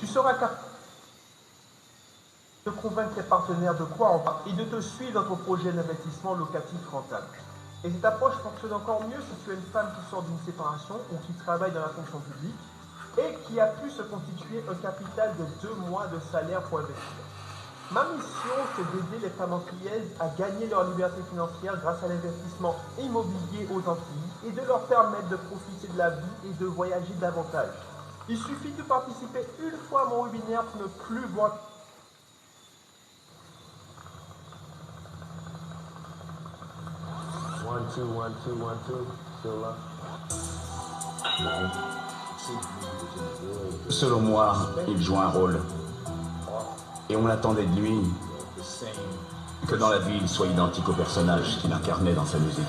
Tu seras capable de convaincre tes partenaires de croire en toi et de te suivre dans ton projet d'investissement locatif rentable. Et cette approche fonctionne encore mieux si tu es une femme qui sort d'une séparation ou qui travaille dans la fonction publique et qui a pu se constituer un capital de 2 mois de salaire pour investir. Ma mission, c'est d'aider les femmes antillaises à gagner leur liberté financière grâce à l'investissement immobilier aux Antilles et de leur permettre de profiter de la vie et de voyager davantage. Il suffit de participer une fois à mon webinaire pour ne plus voir. One, two, one, two, one, two. Still up. Selon moi, il joue un rôle. Et on attendait de lui que dans la vie, il soit identique au personnage qu'il incarnait dans sa musique.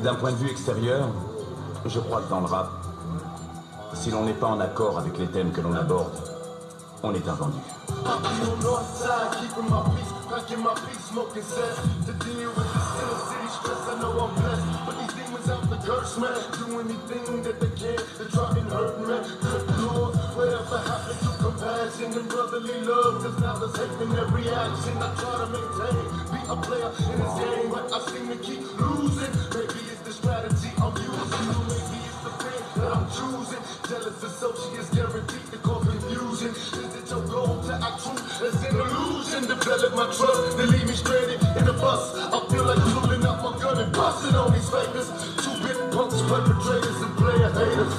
D'un point de vue extérieur, je crois que dans le rap, si l'on n'est pas en accord avec les thèmes que l'on aborde, on est invendu. Jealous associates guaranteed to cause confusion. Is it your goal to act true as an illusion? Develop my trust, they leave me stranded in a bus. I feel like pulling out my gun and busting on these fakers. 2-bit punks, perpetrators, and player haters.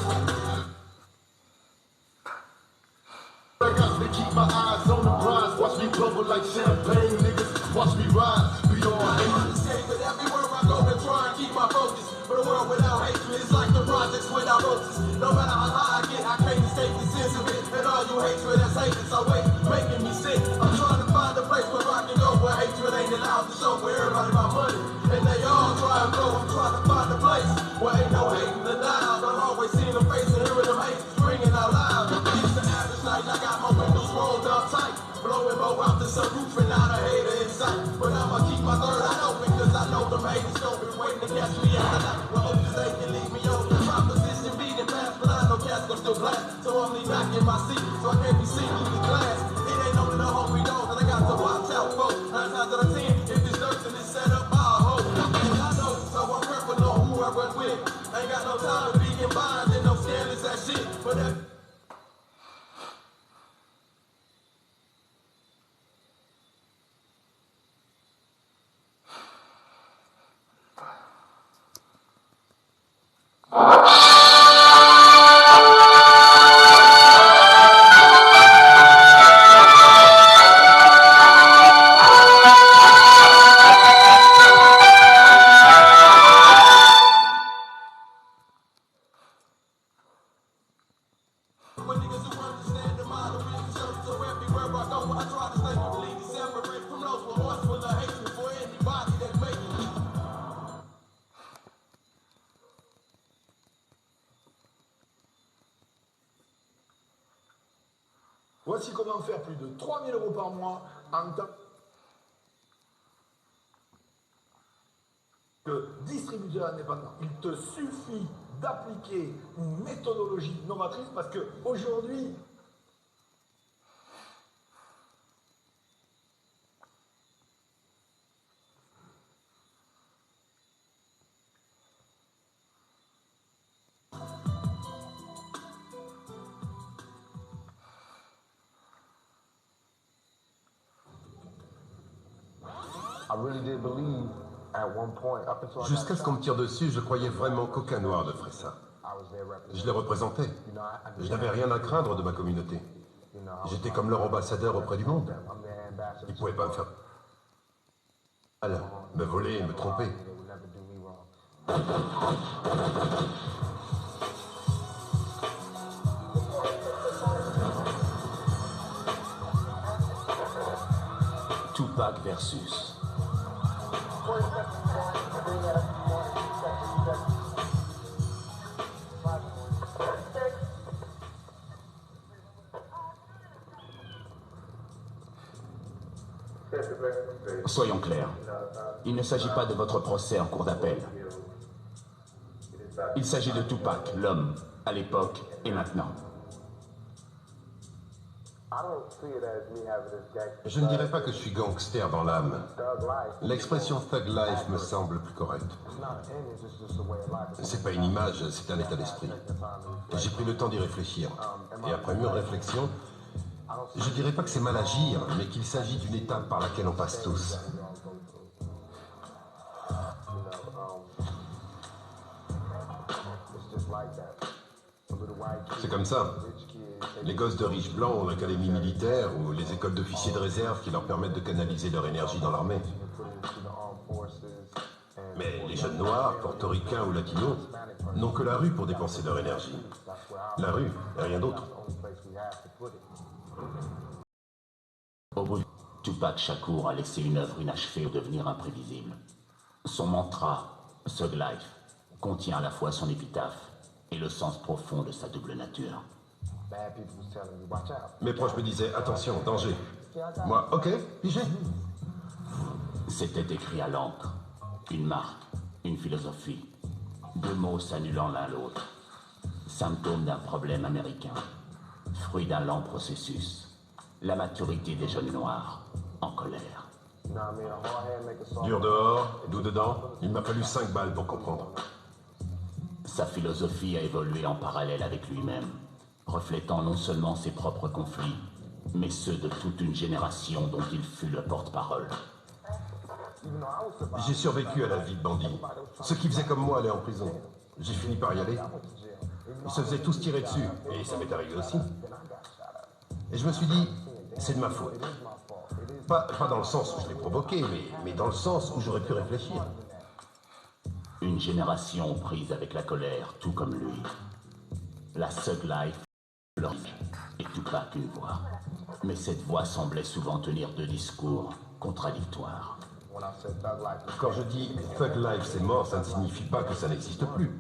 I got to keep my eyes on the prize. Watch me bubble like champagne, niggas. Watch me rise beyond hate. But everywhere I go, I try and keep my focus. For the world without hatred is like the projects without roses. No matter how high I get, I can't escape the sense of it. And all you hatred that's haters, I wait, making me sick. I'm trying to find a place where I can go, where hatred ain't allowed to show, where everybody about money. And they all try and go, I'm trying to find a place where ain't no hating allowed. I'm always seeing them face and hearing them hate screaming out loud. It's the average night, I got my windows rolled up tight. Blowing more out the sunroof and not a hater in sight. But I'ma keep my third eye open, cause I know them haters don't be waiting to catch me at the night. Well, hope they can leave me open. Proposition beating past, but I know cats gon' still blast. So I'm lean back in my seat, so I can't be seen through the glass. It ain't only the homie dog that I got to watch out for. 9 times out of 10, if this dirt and it's set up, I'll hold. And I know, so I'm careful on who I run with. Ain't got no time to be in binds and no scandalous that shit. But that Voici comment faire plus de 3 000 € par mois en tant que distributeur indépendant. Il te suffit d'appliquer une méthodologie novatrice parce qu'aujourd'hui, Jusqu'à ce qu'on me tire dessus, je croyais vraiment qu'aucun noir ne ferait ça. Je les représentais. Je n'avais rien à craindre de ma communauté. J'étais comme leur ambassadeur auprès du monde. Ils ne pouvaient pas me faire mal, me voler, me tromper. Tupac versus. Soyons clairs, il ne s'agit pas de votre procès en cour d'appel. Il s'agit de Tupac, l'homme à l'époque et maintenant. Je ne dirais pas que je suis gangster dans l'âme. L'expression thug life me semble plus correcte. C'est pas une image, c'est un état d'esprit. J'ai pris le temps d'y réfléchir. Et après mûre réflexion, je dirais pas que c'est mal agir, mais qu'il s'agit d'une étape par laquelle on passe tous. C'est comme ça. Les gosses de riches blancs ont l'académie militaire ou les écoles d'officiers de réserve qui leur permettent de canaliser leur énergie dans l'armée. Mais les jeunes noirs, portoricains ou latinos, n'ont que la rue pour dépenser leur énergie. La rue et rien d'autre. Au bout, Tupac Shakur a laissé une œuvre inachevée devenir imprévisible. Son mantra, Thug Life, contient à la fois son épitaphe et le sens profond de sa double nature. Mes proches me disaient, attention, danger. Moi, ok, pigé. C'était écrit à l'encre, une marque, une philosophie, deux mots s'annulant l'un l'autre. Symptôme d'un problème américain, fruit d'un lent processus, la maturité des jeunes noirs, en colère. Dur dehors, doux dedans, il m'a fallu 5 balles pour comprendre. Sa philosophie a évolué en parallèle avec lui-même, reflétant non seulement ses propres conflits, mais ceux de toute une génération dont il fut le porte-parole. J'ai survécu à la vie de bandit. Ceux qui faisaient comme moi allaient en prison. J'ai fini par y aller. Ils se faisaient tous tirer dessus, et ça m'est arrivé aussi. Et je me suis dit, c'est de ma faute. Pas dans le sens où je l'ai provoqué, mais dans le sens où j'aurais pu réfléchir. Une génération prise avec la colère, tout comme lui. La Thug Life, et Tupac une voix. Mais cette voix semblait souvent tenir deux discours contradictoires. Quand je dis Thug Life c'est mort, ça ne signifie pas que ça n'existe plus.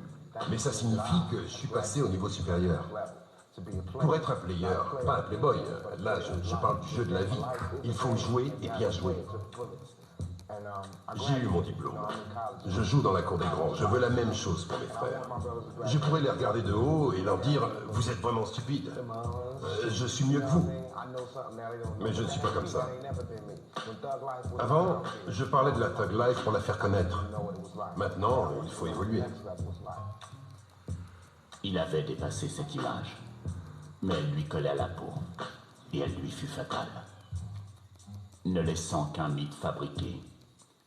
Mais ça signifie que je suis passé au niveau supérieur. Pour être un player, pas un playboy, là je parle du jeu de la vie, il faut jouer et bien jouer. J'ai eu mon diplôme. Je joue dans la cour des grands. Je veux la même chose pour mes frères. Je pourrais les regarder de haut et leur dire « Vous êtes vraiment stupides. Je suis mieux que vous. » Mais je ne suis pas comme ça. Avant, je parlais de la Thug Life pour la faire connaître. Maintenant, il faut évoluer. Il avait dépassé cette image, mais elle lui collait à la peau, et elle lui fut fatale. Ne laissant qu'un mythe fabriqué,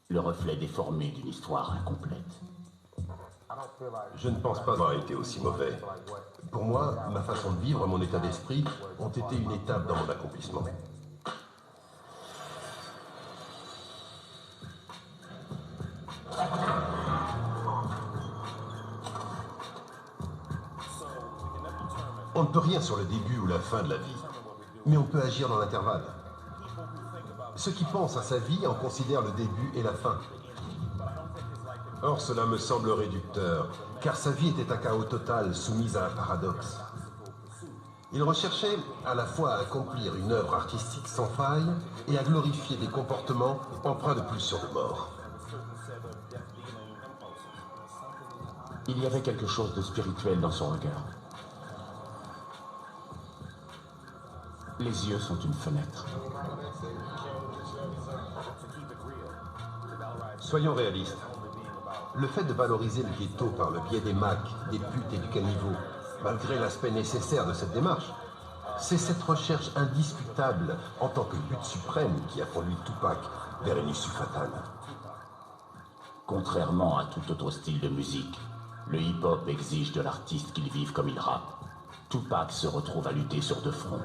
le reflet déformé d'une histoire incomplète. Je ne pense pas avoir été aussi mauvais. Pour moi, ma façon de vivre, mon état d'esprit, ont été une étape dans mon accomplissement. On ne peut rien sur le début ou la fin de la vie, mais on peut agir dans l'intervalle. Ceux qui pensent à sa vie en considèrent le début et la fin. Or, cela me semble réducteur, car sa vie était un chaos total, soumise à un paradoxe. Il recherchait à la fois à accomplir une œuvre artistique sans faille et à glorifier des comportements empreints de pulsions de mort. Il y avait quelque chose de spirituel dans son regard. Les yeux sont une fenêtre. Soyons réalistes. Le fait de valoriser le ghetto par le biais des Macs, des putes et du caniveau, malgré l'aspect nécessaire de cette démarche, c'est cette recherche indiscutable en tant que but suprême qui a conduit Tupac vers une issue fatale. Contrairement à tout autre style de musique, le hip-hop exige de l'artiste qu'il vive comme il rappe. Tupac se retrouve à lutter sur deux fronts,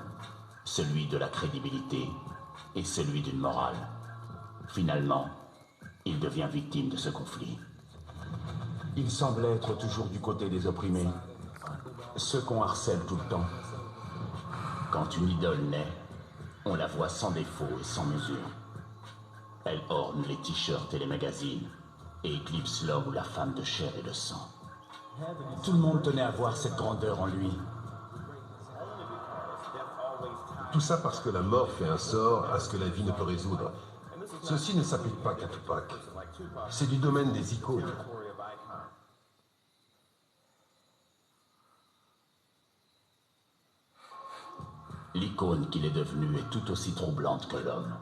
celui de la crédibilité et celui d'une morale. Finalement, il devient victime de ce conflit. Il semble être toujours du côté des opprimés, ceux qu'on harcèle tout le temps. Quand une idole naît, on la voit sans défaut et sans mesure. Elle orne les t-shirts et les magazines et éclipse l'homme ou la femme de chair et de sang. Tout le monde tenait à voir cette grandeur en lui. Tout ça parce que la mort fait un sort à ce que la vie ne peut résoudre. Ceci ne s'applique pas qu'à Tupac. C'est du domaine des icônes. L'icône qu'il est devenu est tout aussi troublante que l'homme.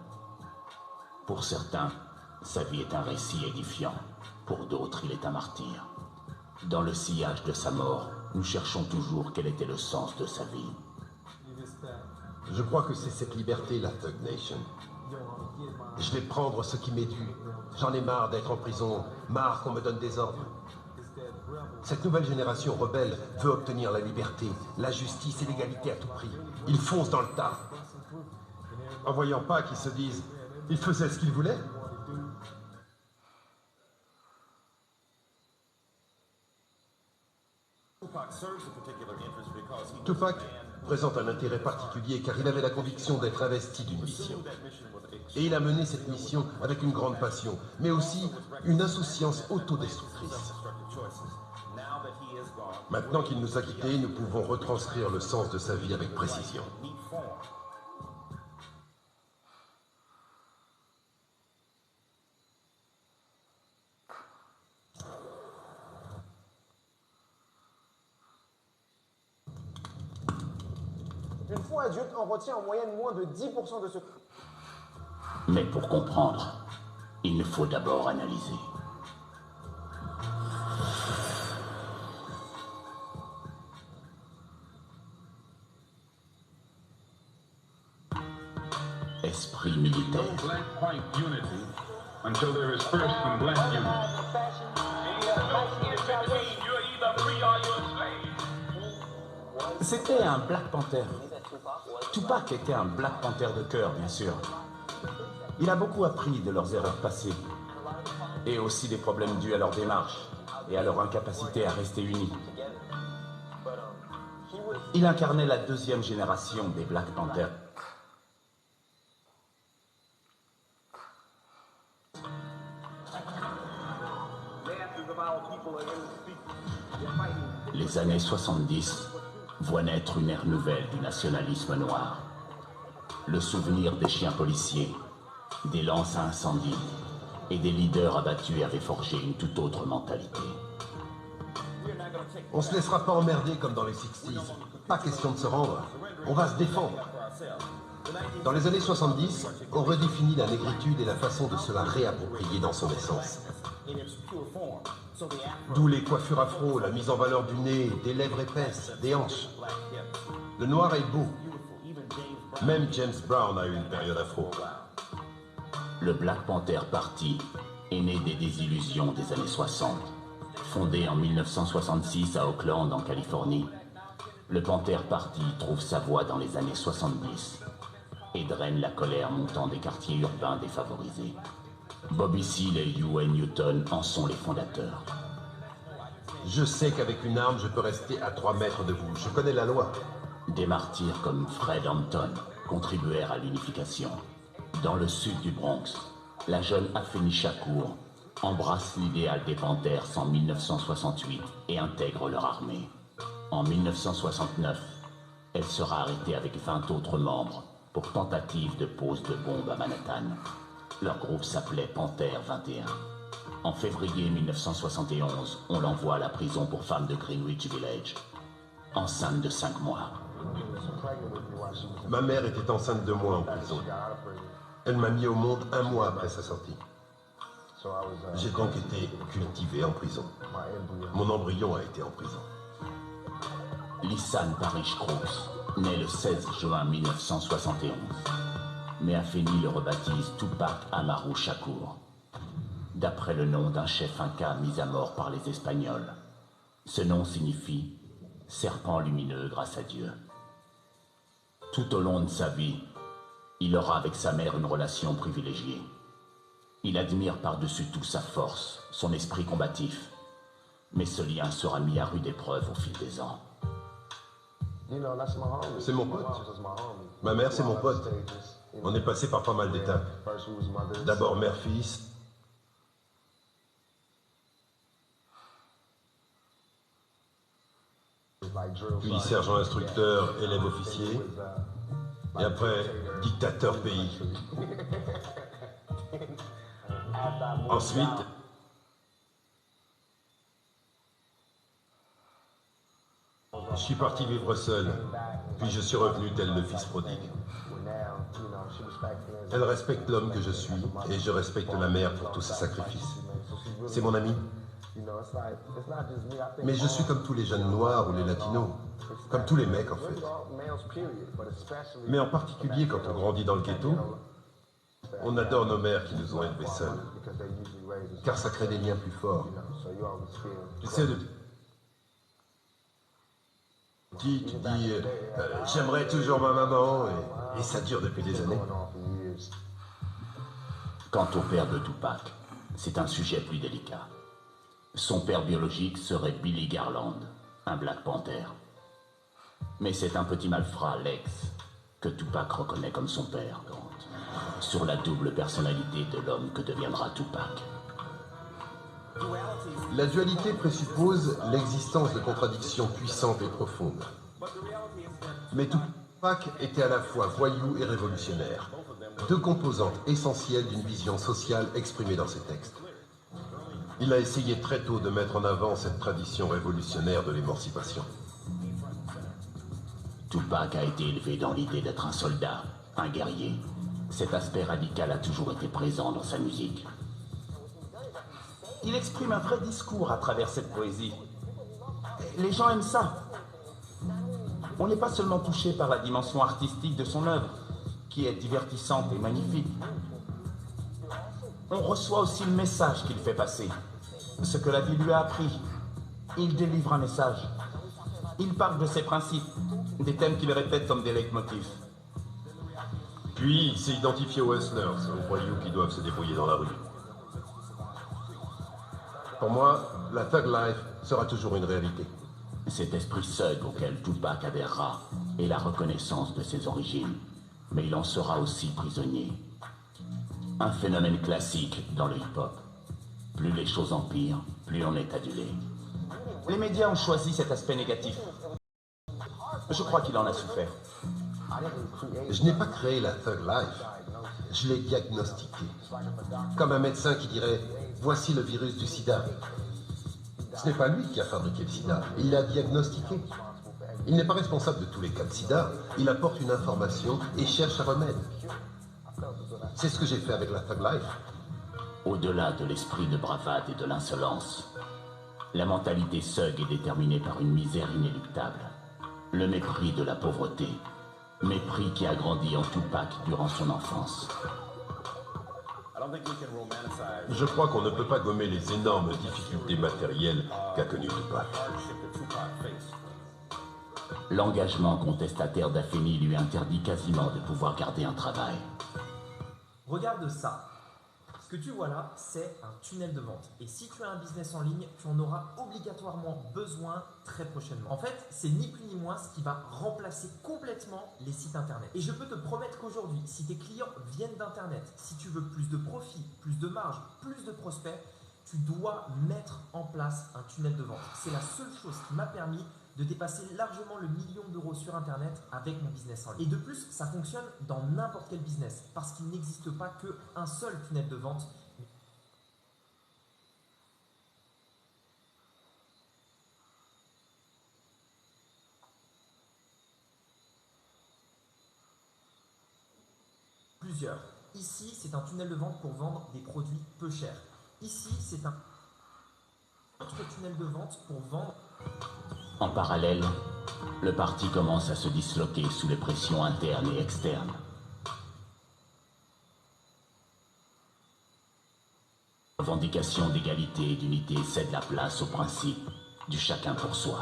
Pour certains, sa vie est un récit édifiant. Pour d'autres, il est un martyr. Dans le sillage de sa mort, nous cherchons toujours quel était le sens de sa vie. Je crois que c'est cette liberté, la Thug Nation. Je vais prendre ce qui m'est dû. J'en ai marre d'être en prison, marre qu'on me donne des ordres. Cette nouvelle génération rebelle veut obtenir la liberté, la justice et l'égalité à tout prix. Ils foncent dans le tas. En voyant pas qu'ils se disent, ils faisaient ce qu'ils voulaient. Tupac présente un intérêt particulier car il avait la conviction d'être investi d'une mission. Et il a mené cette mission avec une grande passion, mais aussi une insouciance autodestructrice. Maintenant qu'il nous a quittés, nous pouvons retranscrire le sens de sa vie avec précision. Une fois adulte, on retient en moyenne moins de 10% de ce... Mais pour comprendre, il nous faut d'abord analyser. Esprit militaire. C'était un Black Panther. Tupac était un Black Panther de cœur, bien sûr. Il a beaucoup appris de leurs erreurs passées, et aussi des problèmes dus à leur démarche et à leur incapacité à rester unis. Il incarnait la deuxième génération des Black Panthers. Les années 70 voient naître une ère nouvelle du nationalisme noir. Le souvenir des chiens policiers, des lances à incendie et des leaders abattus avaient forgé une toute autre mentalité. On se laissera pas emmerder comme dans les 60s. Pas question de se rendre. On va se défendre. Dans les années 70, on redéfinit la négritude et la façon de se la réapproprier dans son essence. D'où les coiffures afro, la mise en valeur du nez, des lèvres épaisses, des hanches. Le noir est beau. Même James Brown a eu une période afro. Le Black Panther Party est né des désillusions des années 60. Fondé en 1966 à Oakland, en Californie, le Panther Party trouve sa voie dans les années 70 et draine la colère montant des quartiers urbains défavorisés. Bobby Seale et Huey Newton en sont les fondateurs. Je sais qu'avec une arme, je peux rester à 3 mètres de vous. Je connais la loi. Des martyrs comme Fred Hampton contribuèrent à l'unification. Dans le sud du Bronx, la jeune Afeni Shakur embrasse l'idéal des Panthers en 1968 et intègre leur armée. En 1969, elle sera arrêtée avec 20 autres membres pour tentative de pose de bombes à Manhattan. Leur groupe s'appelait Panther 21. En février 1971, on l'envoie à la prison pour femmes de Greenwich Village, enceinte de 5 mois. Ma mère était enceinte de moi en prison. Elle m'a mis au monde 1 mois après sa sortie. J'ai donc été cultivé en prison. Mon embryon a été en prison. Lisanne Parrish Crooks naît le 16 juin 1971. Mais Afeni le rebaptise Tupac Amaru Shakur, d'après le nom d'un chef inca mis à mort par les Espagnols. Ce nom signifie « serpent lumineux grâce à Dieu ». Tout au long de sa vie, il aura avec sa mère une relation privilégiée. Il admire par-dessus tout sa force, son esprit combatif. Mais ce lien sera mis à rude épreuve au fil des ans. C'est mon pote. Ma mère, c'est mon pote. On est passé par pas mal d'étapes. D'abord mère-fils. Puis sergent-instructeur, élève officier. Et après, dictateur pays. Ensuite, Je suis parti vivre seul, puis je suis revenu tel le fils prodigue. Elle respecte l'homme que je suis, et je respecte la mère pour tous ses sacrifices. C'est mon ami. Mais je suis comme tous les jeunes noirs ou les latinos, comme tous les mecs en fait. Mais en particulier quand on grandit dans le ghetto, on adore nos mères qui nous ont élevés seuls, car ça crée des liens plus forts. Tu sais, de petit, tu dis j'aimerais toujours ma maman, et ça dure depuis des années. Quant au père de Tupac, c'est un sujet plus délicat. Son père biologique serait Billy Garland, un Black Panther. Mais c'est un petit malfrat, Lex, que Tupac reconnaît comme son père, sur la double personnalité de l'homme que deviendra Tupac. La dualité présuppose l'existence de contradictions puissantes et profondes. Mais Tupac était à la fois voyou et révolutionnaire, deux composantes essentielles d'une vision sociale exprimée dans ses textes. Il a essayé très tôt de mettre en avant cette tradition révolutionnaire de l'émancipation. Tupac a été élevé dans l'idée d'être un soldat, un guerrier. Cet aspect radical a toujours été présent dans sa musique. Il exprime un vrai discours à travers cette poésie. Les gens aiment ça. On n'est pas seulement touché par la dimension artistique de son œuvre, qui est divertissante et magnifique. On reçoit aussi le message qu'il fait passer, ce que la vie lui a appris. Il délivre un message. Il parle de ses principes, des thèmes qu'il répète comme des leitmotifs. Puis, il s'est identifié aux hustlers, aux voyous qui doivent se débrouiller dans la rue. Pour moi, la thug life sera toujours une réalité. Cet esprit thug auquel Tupac adhérera est la reconnaissance de ses origines, mais il en sera aussi prisonnier. Un phénomène classique dans le hip-hop. Plus les choses empirent, plus on est adulé. Les médias ont choisi cet aspect négatif. Je crois qu'il en a souffert. Je n'ai pas créé la thug life, je l'ai diagnostiquée. Comme un médecin qui dirait « voici le virus du sida ». Ce n'est pas lui qui a fabriqué le sida, il l'a diagnostiqué. Il n'est pas responsable de tous les cas de sida, il apporte une information et cherche un remède. C'est ce que j'ai fait avec la thug life. Au-delà de l'esprit de bravade et de l'insolence, la mentalité thug est déterminée par une misère inéluctable. Le mépris de la pauvreté. Mépris qui a grandi en Tupac durant son enfance. Je crois qu'on ne peut pas gommer les énormes difficultés matérielles qu'a connues Tupac. L'engagement contestataire d'Afeni lui interdit quasiment de pouvoir garder un travail. Regarde ça. Ce que tu vois là, c'est un tunnel de vente. Et si tu as un business en ligne, tu en auras obligatoirement besoin très prochainement. En fait, c'est ni plus ni moins ce qui va remplacer complètement les sites internet. Et je peux te promettre qu'aujourd'hui, si tes clients viennent d'internet, si tu veux plus de profit, plus de marge, plus de prospects, tu dois mettre en place un tunnel de vente. C'est la seule chose qui m'a permis de dépasser largement le 1 million d'euros sur Internet avec mon business en ligne. Et de plus, ça fonctionne dans n'importe quel business parce qu'il n'existe pas qu'un seul tunnel de vente. Plusieurs. Ici, c'est un tunnel de vente pour vendre des produits peu chers. Ici, c'est un autre tunnel de vente pour vendre... En parallèle, le parti commence à se disloquer sous les pressions internes et externes. La revendication d'égalité et d'unité cède la place au principe du chacun pour soi.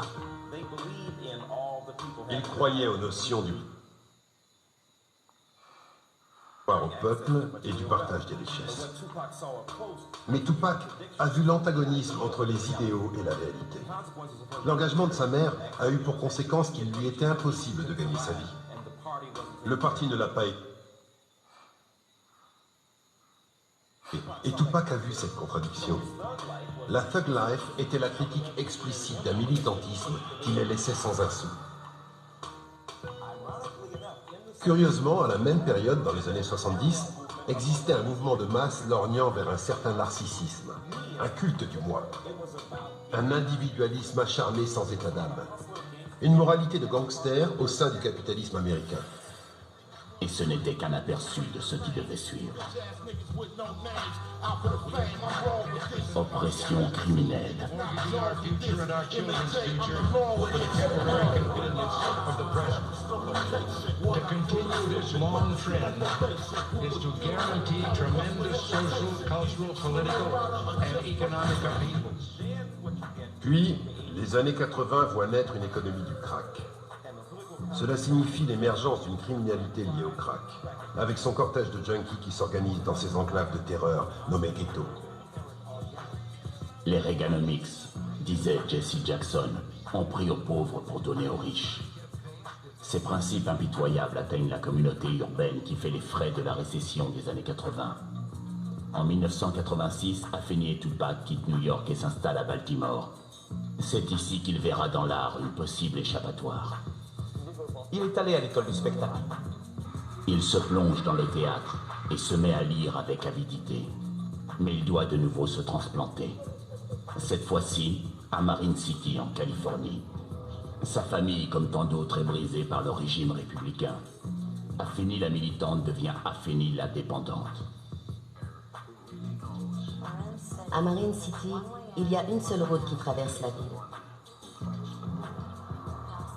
Il croyait aux notions du au peuple et du partage des richesses. Mais Tupac a vu l'antagonisme entre les idéaux et la réalité. L'engagement de sa mère a eu pour conséquence qu'il lui était impossible de gagner sa vie. Le parti ne l'a pas été. Et Tupac a vu cette contradiction. La thug life était la critique explicite d'un militantisme qui les laissait sans un sou. Curieusement, à la même période, dans les années 70, existait un mouvement de masse lorgnant vers un certain narcissisme, un culte du moi, un individualisme acharné sans état d'âme. Une moralité de gangster au sein du capitalisme américain. Et ce n'était qu'un aperçu de ce qui devait suivre. Oppression criminelle. To continue this long trend is to guarantee tremendous social, cultural, political, and economic upheavals. Puis, les années 80 voient naître une économie du crack. Cela signifie l'émergence d'une criminalité liée au crack, avec son cortège de junkies qui s'organise dans ces enclaves de terreur nommées ghettos. Les Reaganomics, disait Jesse Jackson, ont pris aux pauvres pour donner aux riches. Ces principes impitoyables atteignent la communauté urbaine qui fait les frais de la récession des années 80. En 1986, Afeni et Tupac quittent New York et s'installent à Baltimore. C'est ici qu'il verra dans l'art une possible échappatoire. Il est allé à l'école du spectacle. Il se plonge dans le théâtre et se met à lire avec avidité. Mais il doit de nouveau se transplanter. Cette fois-ci, à Marine City, en Californie. Sa famille, comme tant d'autres, est brisée par le régime républicain. Afeni la militante devient Afeni la dépendante. À Marine City, il y a une seule route qui traverse la ville.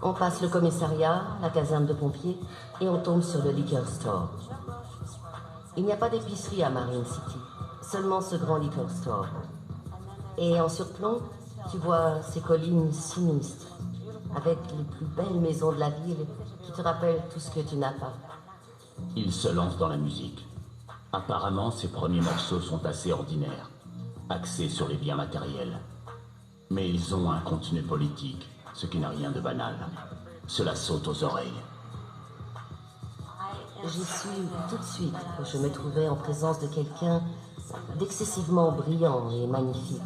On passe le commissariat, la caserne de pompiers, et on tombe sur le liquor store. Il n'y a pas d'épicerie à Marine City, seulement ce grand liquor store. Et en surplomb, tu vois ces collines sinistres, avec les plus belles maisons de la ville qui te rappellent tout ce que tu n'as pas. Il se lance dans la musique. Apparemment, ses premiers morceaux sont assez ordinaires, axés sur les biens matériels. Mais ils ont un contenu politique, ce qui n'a rien de banal. Cela saute aux oreilles. J'y suis tout de suite. Je me trouvais en présence de quelqu'un d'excessivement brillant et magnifique.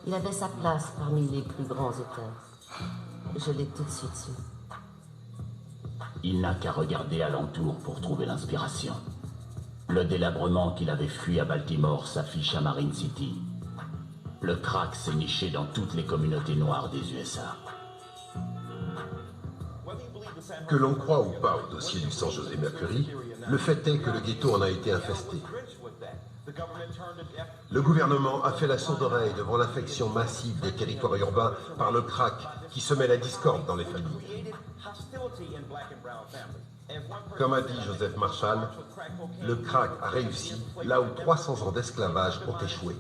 Il avait sa place parmi les plus grands auteurs. Je l'ai tout de suite su. Il n'a qu'à regarder alentour pour trouver l'inspiration. Le délabrement qu'il avait fui à Baltimore s'affiche à Marine City. Le crack s'est niché dans toutes les communautés noires des USA. Que l'on croit ou pas au dossier du sang José Mercury, le fait est que le ghetto en a été infesté. Le gouvernement a fait la sourde oreille devant l'infection massive des territoires urbains par le crack qui semait la discorde dans les familles. Comme a dit Joseph Marshall, le crack a réussi là où 300 ans d'esclavage ont échoué.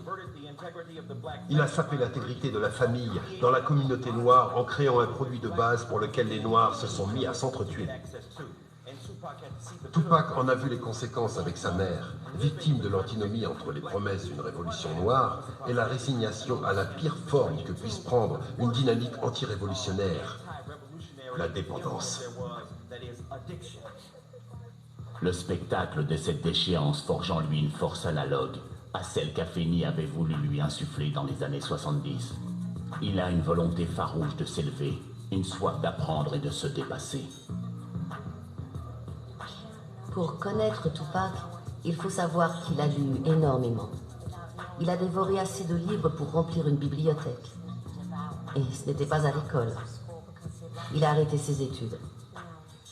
Il a sapé l'intégrité de la famille dans la communauté noire en créant un produit de base pour lequel les Noirs se sont mis à s'entretuer. Tupac en a vu les conséquences avec sa mère, victime de l'antinomie entre les promesses d'une révolution noire et la résignation à la pire forme que puisse prendre une dynamique anti-révolutionnaire, la dépendance. Le spectacle de cette déchéance forge en lui une force analogue à celle qu'Afeni avait voulu lui insuffler dans les années 70. Il a une volonté farouche de s'élever, une soif d'apprendre et de se dépasser. Pour connaître Tupac, il faut savoir qu'il a lu énormément. Il a dévoré assez de livres pour remplir une bibliothèque. Et ce n'était pas à l'école. Il a arrêté ses études.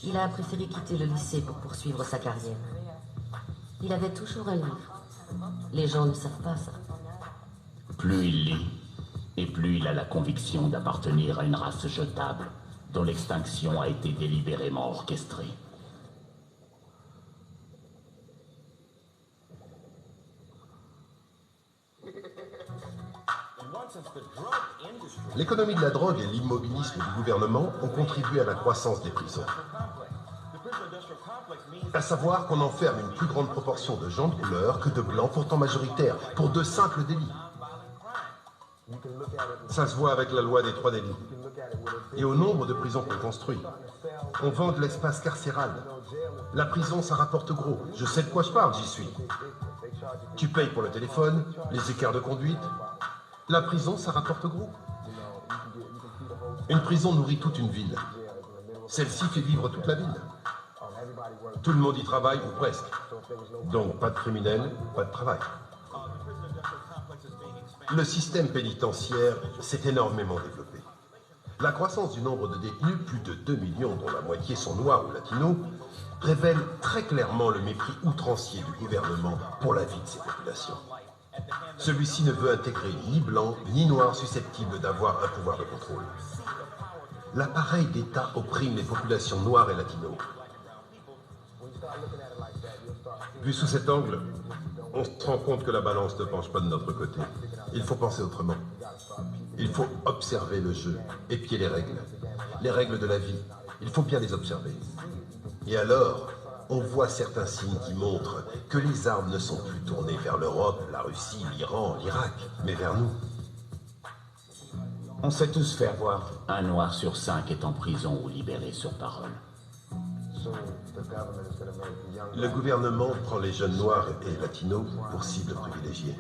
Il a préféré quitter le lycée pour poursuivre sa carrière. Il avait toujours un livre. Les gens ne savent pas ça. Plus il lit, et plus il a la conviction d'appartenir à une race jetable dont l'extinction a été délibérément orchestrée. L'économie de la drogue et l'immobilisme du gouvernement ont contribué à la croissance des prisons. À savoir qu'on enferme une plus grande proportion de gens de couleur que de blancs, pourtant majoritaires, pour de simples délits. Ça se voit avec la loi des 3 délits. Et au nombre de prisons qu'on construit. On vend de l'espace carcéral. La prison, ça rapporte gros. Je sais de quoi je parle, j'y suis. Tu payes pour le téléphone, les écarts de conduite. La prison, ça rapporte gros. Une prison nourrit toute une ville. Celle-ci fait vivre toute la ville. Tout le monde y travaille, ou presque. Donc, pas de criminels, pas de travail. Le système pénitentiaire s'est énormément développé. La croissance du nombre de détenus, plus de 2 millions dont la moitié sont noirs ou latinos, révèle très clairement le mépris outrancier du gouvernement pour la vie de ces populations. Celui-ci ne veut intégrer ni blancs ni noirs susceptibles d'avoir un pouvoir de contrôle. L'appareil d'État opprime les populations noires et latinos. Vu sous cet angle, on se rend compte que la balance ne penche pas de notre côté. Il faut penser autrement. Il faut observer le jeu, épier les règles de la vie. Il faut bien les observer. Et alors, on voit certains signes qui montrent que les armes ne sont plus tournées vers l'Europe, la Russie, l'Iran, l'Irak, mais vers nous. On sait tous faire voir. Un noir sur 5 est en prison ou libéré sur parole. Le gouvernement prend les jeunes noirs et latinos pour cible privilégiée.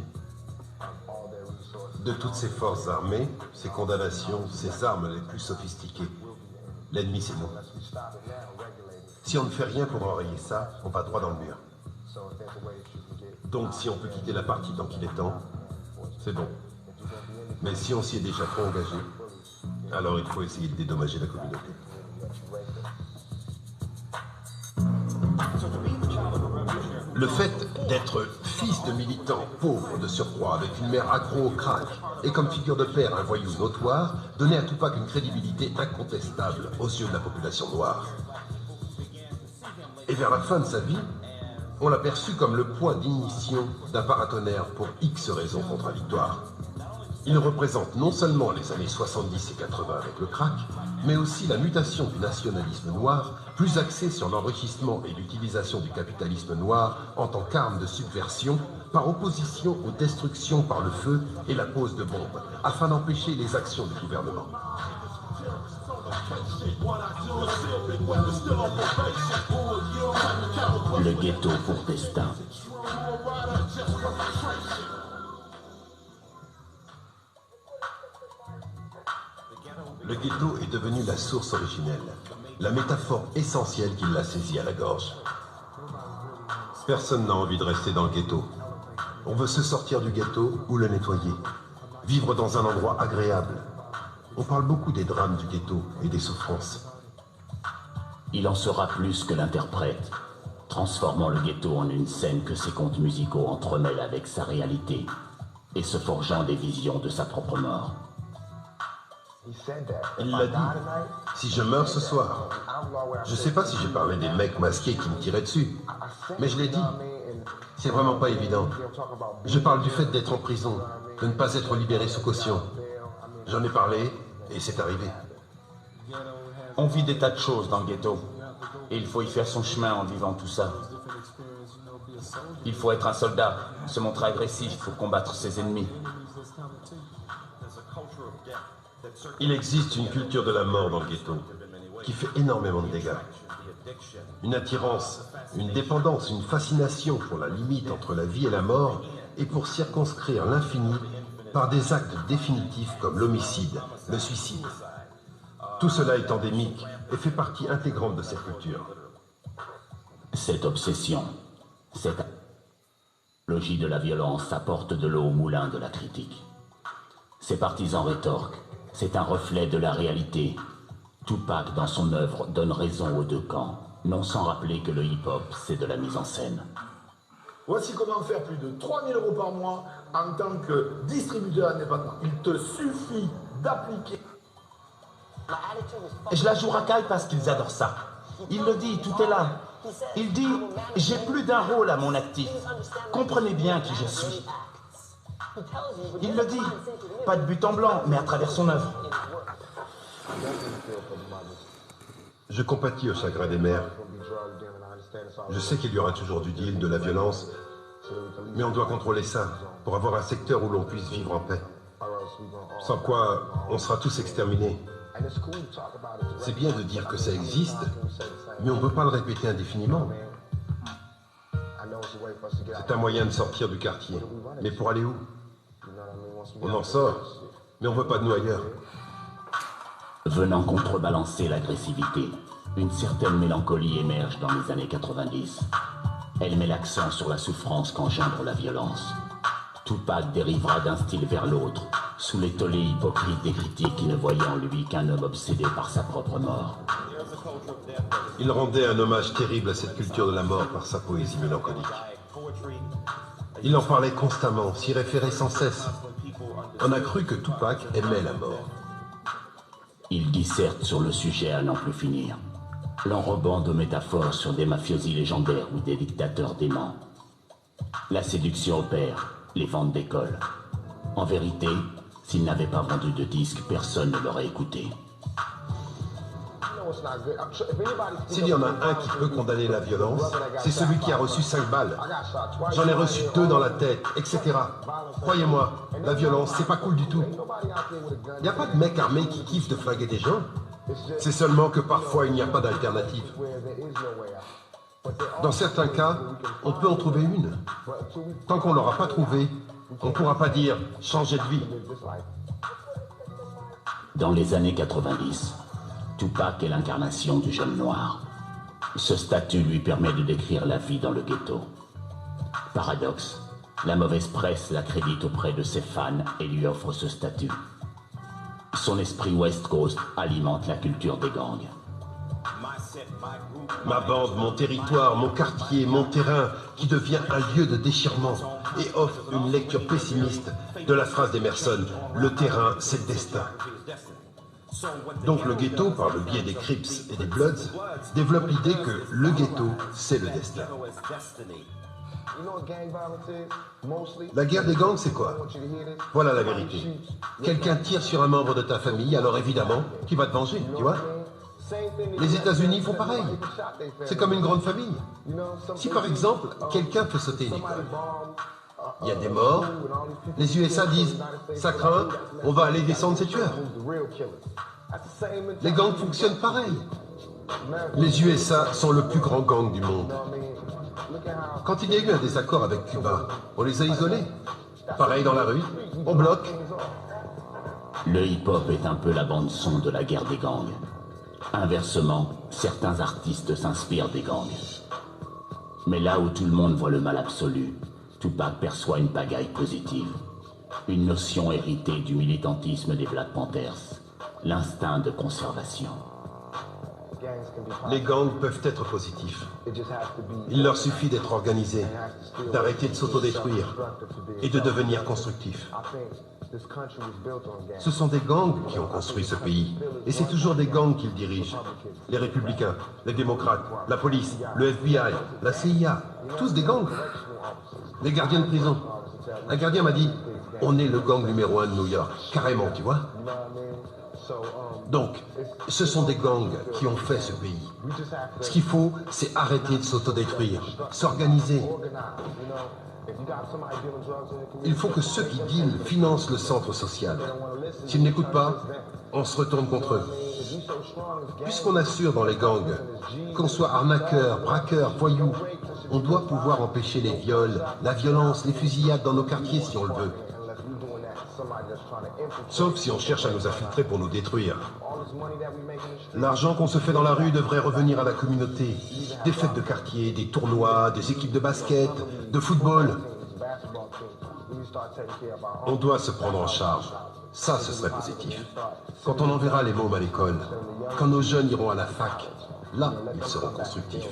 De toutes ces forces armées, ces condamnations, ces armes les plus sophistiquées, l'ennemi c'est nous. Si on ne fait rien pour enrayer ça, on va droit dans le mur. Donc si on peut quitter la partie tant qu'il est temps, c'est bon. Mais si on s'y est déjà trop engagé, alors il faut essayer de dédommager la communauté. Le fait d'être fils de militant pauvre de surcroît, avec une mère accro au crack, et comme figure de père un voyou notoire, donnait à Tupac une crédibilité incontestable aux yeux de la population noire. Et vers la fin de sa vie, on l'a perçu comme le point d'initiation d'un paratonnerre pour X raisons contradictoires. Il représente non seulement les années 70 et 80 avec le crack, mais aussi la mutation du nationalisme noir, plus axé sur l'enrichissement et l'utilisation du capitalisme noir en tant qu'arme de subversion, par opposition aux destructions par le feu et la pose de bombes, afin d'empêcher les actions du gouvernement. Le ghetto pour destin. Le ghetto est devenu la source originelle, la métaphore essentielle qui l'a saisi à la gorge. Personne n'a envie de rester dans le ghetto. On veut se sortir du ghetto ou le nettoyer, vivre dans un endroit agréable. On parle beaucoup des drames du ghetto et des souffrances. Il en sera plus que l'interprète, transformant le ghetto en une scène que ses contes musicaux entremêlent avec sa réalité et se forgeant des visions de sa propre mort. Il l'a dit. Si je meurs ce soir, je sais pas si j'ai parlé des mecs masqués qui me tiraient dessus, mais je l'ai dit. C'est vraiment pas évident. Je parle du fait d'être en prison, de ne pas être libéré sous caution. J'en ai parlé et c'est arrivé. On vit des tas de choses dans le ghetto. Et il faut y faire son chemin en vivant tout ça. Il faut être un soldat, se montrer agressif pour combattre ses ennemis. Il existe une culture de la mort dans le ghetto qui fait énormément de dégâts. Une attirance, une dépendance, une fascination pour la limite entre la vie et la mort et pour circonscrire l'infini par des actes définitifs comme l'homicide, le suicide. Tout cela est endémique et fait partie intégrante de cette culture. Cette obsession, cette logie de la violence apporte de l'eau au moulin de la critique. Ses partisans rétorquent. C'est un reflet de la réalité. Tupac, dans son œuvre, donne raison aux deux camps, non sans rappeler que le hip-hop, c'est de la mise en scène. Voici comment faire plus de 3 000 € par mois en tant que distributeur indépendant. Il te suffit d'appliquer. Je la joue racaille parce qu'ils adorent ça. Il le dit, tout est là. Il dit, j'ai plus d'un rôle à mon actif. Comprenez bien qui je suis. Il le dit, pas de but en blanc, mais à travers son œuvre. Je compatis au chagrin des mères. Je sais qu'il y aura toujours du deal, de la violence, mais on doit contrôler ça pour avoir un secteur où l'on puisse vivre en paix. Sans quoi, on sera tous exterminés. C'est bien de dire que ça existe, mais on ne peut pas le répéter indéfiniment. C'est un moyen de sortir du quartier. Mais pour aller où? On en sort, mais on ne veut pas de nous ailleurs. Venant contrebalancer l'agressivité, une certaine mélancolie émerge dans les années 90. Elle met l'accent sur la souffrance qu'engendre la violence. Tupac dérivera d'un style vers l'autre, sous les tollés hypocrites des critiques qui ne voyaient en lui qu'un homme obsédé par sa propre mort. Il rendait un hommage terrible à cette culture de la mort par sa poésie mélancolique. Il en parlait constamment, s'y référait sans cesse. On a cru que Tupac aimait la mort. Il disserte sur le sujet à n'en plus finir, l'enrobant de métaphores sur des mafiosi légendaires ou des dictateurs déments. La séduction opère, les ventes décollent. En vérité, s'il n'avait pas vendu de disques, personne ne l'aurait écouté. S'il y en a un qui peut condamner la violence, c'est celui qui a reçu 5 balles. J'en ai reçu 2 dans la tête, etc. Croyez-moi, la violence, c'est pas cool du tout. Il n'y a pas de mec armé qui kiffe de flinguer des gens. C'est seulement que parfois il n'y a pas d'alternative. Dans certains cas, on peut en trouver une. Tant qu'on ne l'aura pas trouvée, on ne pourra pas dire « changer de vie ». Dans les années 90, Tupac est l'incarnation du jeune noir. Ce statut lui permet de décrire la vie dans le ghetto. Paradoxe, la mauvaise presse l'accrédite auprès de ses fans et lui offre ce statut. Son esprit West Coast alimente la culture des gangs. Ma bande, mon territoire, mon quartier, mon terrain, qui devient un lieu de déchirement et offre une lecture pessimiste de la phrase d'Emerson, « Le terrain, c'est le destin ». Donc le ghetto, par le biais des Crips et des Bloods, développe l'idée que le ghetto, c'est le destin. La guerre des gangs, c'est quoi? Voilà la vérité. Quelqu'un tire sur un membre de ta famille, alors évidemment, qui va te venger, tu vois? Les États-Unis font pareil. C'est comme une grande famille. Si par exemple, quelqu'un fait sauter une école, il y a des morts, les USA disent « ça craint, on va aller descendre ces tueurs ». Les gangs fonctionnent pareil. Les USA sont le plus grand gang du monde. Quand il y a eu un désaccord avec Cuba, on les a isolés. Pareil dans la rue, on bloque. Le hip-hop est un peu la bande-son de la guerre des gangs. Inversement, certains artistes s'inspirent des gangs. Mais là où tout le monde voit le mal absolu, Tupac perçoit une pagaille positive. Une notion héritée du militantisme des Black Panthers. L'instinct de conservation. Les gangs peuvent être positifs. Il leur suffit d'être organisés, d'arrêter de s'autodétruire et de devenir constructifs. Ce sont des gangs qui ont construit ce pays. Et c'est toujours des gangs qu'ils dirigent. Les républicains, les démocrates, la police, le FBI, la CIA, tous des gangs. Les gardiens de prison. Un gardien m'a dit, on est le gang numéro 1 de New York. Carrément, tu vois. Donc, ce sont des gangs qui ont fait ce pays. Ce qu'il faut, c'est arrêter de s'autodétruire, s'organiser. Il faut que ceux qui dealent financent le centre social. S'ils n'écoutent pas, on se retourne contre eux. Puisqu'on assure dans les gangs, qu'on soit arnaqueur, braqueur, voyou, on doit pouvoir empêcher les viols, la violence, les fusillades dans nos quartiers si on le veut. Sauf si on cherche à nous infiltrer pour nous détruire. L'argent qu'on se fait dans la rue devrait revenir à la communauté. Des fêtes de quartier, des tournois, des équipes de basket, de football. On doit se prendre en charge. Ça, ce serait positif. Quand on enverra les mômes à l'école, quand nos jeunes iront à la fac, là, ils seront constructifs.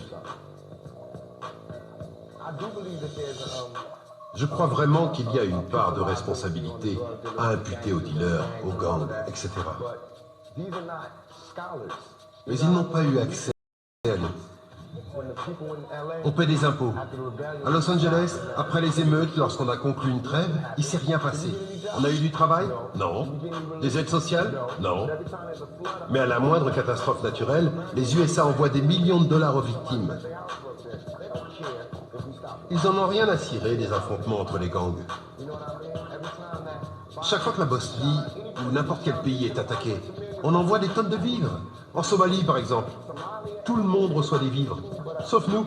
Je crois vraiment qu'il y a une part de responsabilité à imputer aux dealers, aux gangs, etc. Mais ils n'ont pas eu accès à nous. On paie des impôts. À Los Angeles, après les émeutes, lorsqu'on a conclu une trêve, il ne s'est rien passé. On a eu du travail? Non. Des aides sociales? Non. Mais à la moindre catastrophe naturelle, les USA envoient des millions de dollars aux victimes. Ils n'en ont rien à cirer des affrontements entre les gangs. Chaque fois que la Bosnie ou n'importe quel pays est attaqué, on envoie des tonnes de vivres. En Somalie, par exemple, tout le monde reçoit des vivres, sauf nous.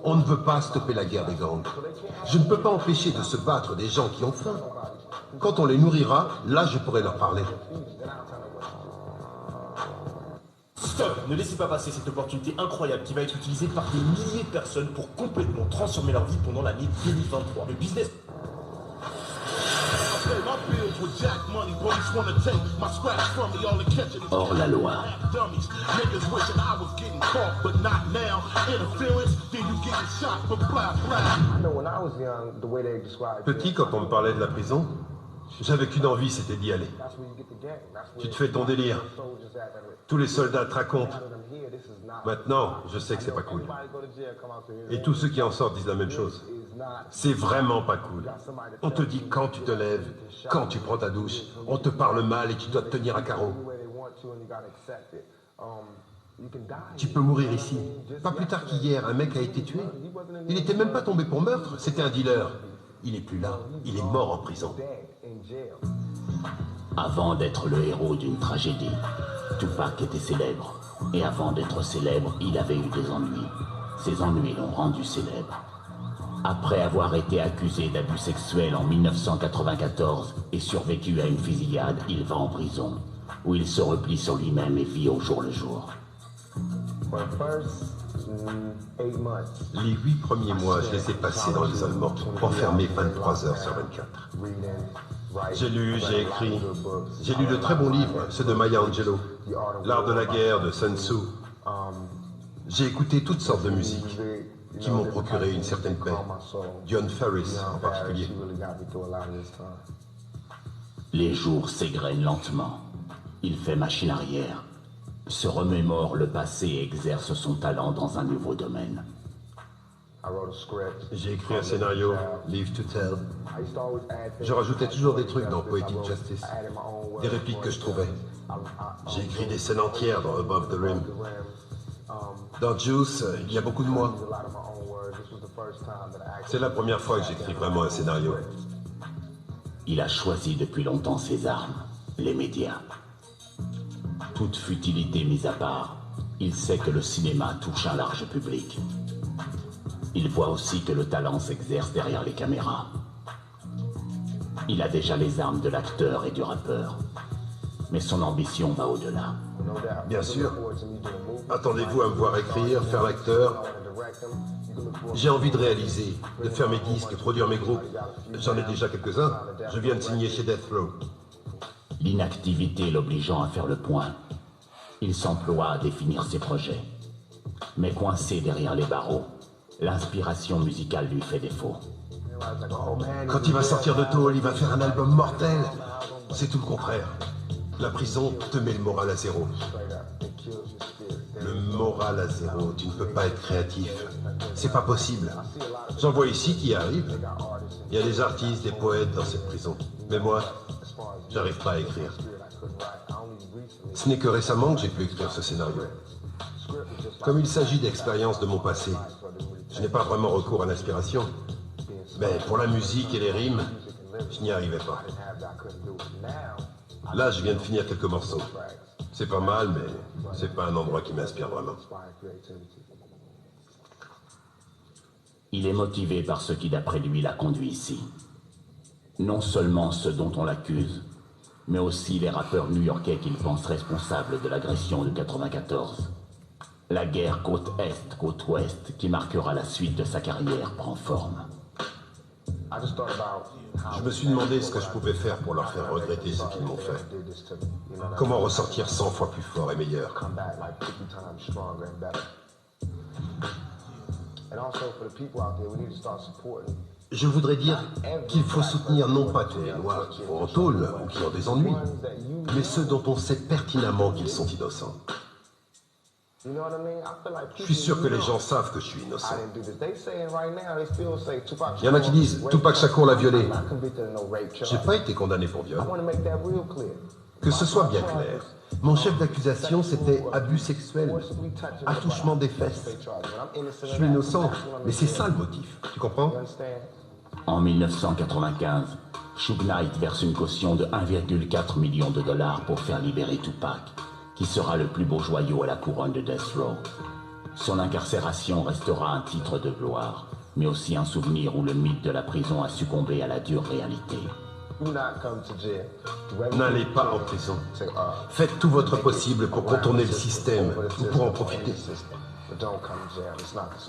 On ne veut pas stopper la guerre des gangs. Je ne peux pas empêcher de se battre des gens qui ont faim. Quand on les nourrira, là je pourrai leur parler. Stop! Ne laissez pas passer cette opportunité incroyable qui va être utilisée par des milliers de personnes pour complètement transformer leur vie pendant l'année 2023. Le business... with jack money, police wanna take my scraps from me, all the catching is Hors la loi. dummies. Niggas wishing I was getting caught, but not now. Interference, then you getting shot, but blah blah. Petit, quand on me parlait de la prison, j'avais qu'une envie, c'était d'y aller. Tu te fais ton délire. Tous les soldats te racontent. Maintenant, je sais que c'est pas cool. Et tous ceux qui en sortent disent la même chose. C'est vraiment pas cool. On te dit quand tu te lèves, quand tu prends ta douche, on te parle mal et tu dois te tenir à carreau. Tu peux mourir ici. Pas plus tard qu'hier, un mec a été tué. Il n'était même pas tombé pour meurtre, c'était un dealer. Il est plus là, il est mort en prison. Avant d'être le héros d'une tragédie, Tupac était célèbre. Et avant d'être célèbre, il avait eu des ennuis. Ces ennuis l'ont rendu célèbre. Après avoir été accusé d'abus sexuels en 1994 et survécu à une fusillade, il va en prison, où il se replie sur lui-même et vit au jour le jour. Les 8 premiers mois, je les ai passés dans l'isolement, enfermé 23 heures sur 24. J'ai lu, j'ai écrit. J'ai lu de très bons livres, ceux de Maya Angelou, L'art de la guerre de Sun Tzu. J'ai écouté toutes sortes de musiques qui m'ont procuré une certaine paix. Dion Ferris en particulier. Les jours s'égrènent lentement. Il fait machine arrière, se remémore le passé et exerce son talent dans un nouveau domaine. J'ai écrit un scénario, Live to Tell. Je rajoutais toujours des trucs dans Poetic Justice, des répliques que je trouvais. J'ai écrit des scènes entières dans Above the Rim. Dans Juice, il y a beaucoup de moi. C'est la première fois que j'écris vraiment un scénario. Il a choisi depuis longtemps ses armes, les médias. Toute futilité mise à part, il sait que le cinéma touche un large public. Il voit aussi que le talent s'exerce derrière les caméras. Il a déjà les armes de l'acteur et du rappeur. Mais son ambition va au-delà. Bien sûr. Attendez-vous à me voir écrire, faire l'acteur. J'ai envie de réaliser, de faire mes disques, produire mes groupes. J'en ai déjà quelques-uns. Je viens de signer chez Death Row. L'inactivité l'obligeant à faire le point, il s'emploie à définir ses projets. Mais coincé derrière les barreaux, l'inspiration musicale lui fait défaut. Quand il va sortir de tôle, il va faire un album mortel. C'est tout le contraire. La prison te met le moral à zéro. Le moral à zéro, tu ne peux pas être créatif. C'est pas possible. J'en vois ici qui arrivent. Il y a des artistes, des poètes dans cette prison. Mais moi, j'arrive pas à écrire. Ce n'est que récemment que j'ai pu écrire ce scénario. Comme il s'agit d'expériences de mon passé, je n'ai pas vraiment recours à l'inspiration. Mais pour la musique et les rimes, je n'y arrivais pas. Là, je viens de finir quelques morceaux. C'est pas mal, mais c'est pas un endroit qui m'inspire vraiment. Il est motivé par ce qui, d'après lui, l'a conduit ici. Non seulement ceux dont on l'accuse, mais aussi les rappeurs new-yorkais qu'il pense responsables de l'agression de 94. La guerre côte Est, côte Ouest, qui marquera la suite de sa carrière, prend forme. Je me suis demandé ce que je pouvais faire pour leur faire regretter ce qu'ils m'ont fait. Comment ressortir 100 fois plus fort et meilleur. Je voudrais dire qu'il faut soutenir non pas tous les noirs qui vont en tôle ou qui ont des ennuis, mais ceux dont on sait pertinemment qu'ils sont innocents. Je suis sûr que les gens savent que je suis innocent. Il y en a qui disent « Tupac Shakur l'a violé ». J'ai pas été condamné pour viol. Que ce soit bien clair. Mon chef d'accusation, c'était abus sexuel, attouchement des fesses. Je suis innocent, mais c'est ça le motif. Tu comprends? En 1995, Suge Knight verse une caution de 1,4 million de dollars pour faire libérer Tupac, qui sera le plus beau joyau à la couronne de Death Row. Son incarcération restera un titre de gloire, mais aussi un souvenir où le mythe de la prison a succombé à la dure réalité. N'allez pas en prison. Faites tout votre possible pour contourner le système ou pour en profiter.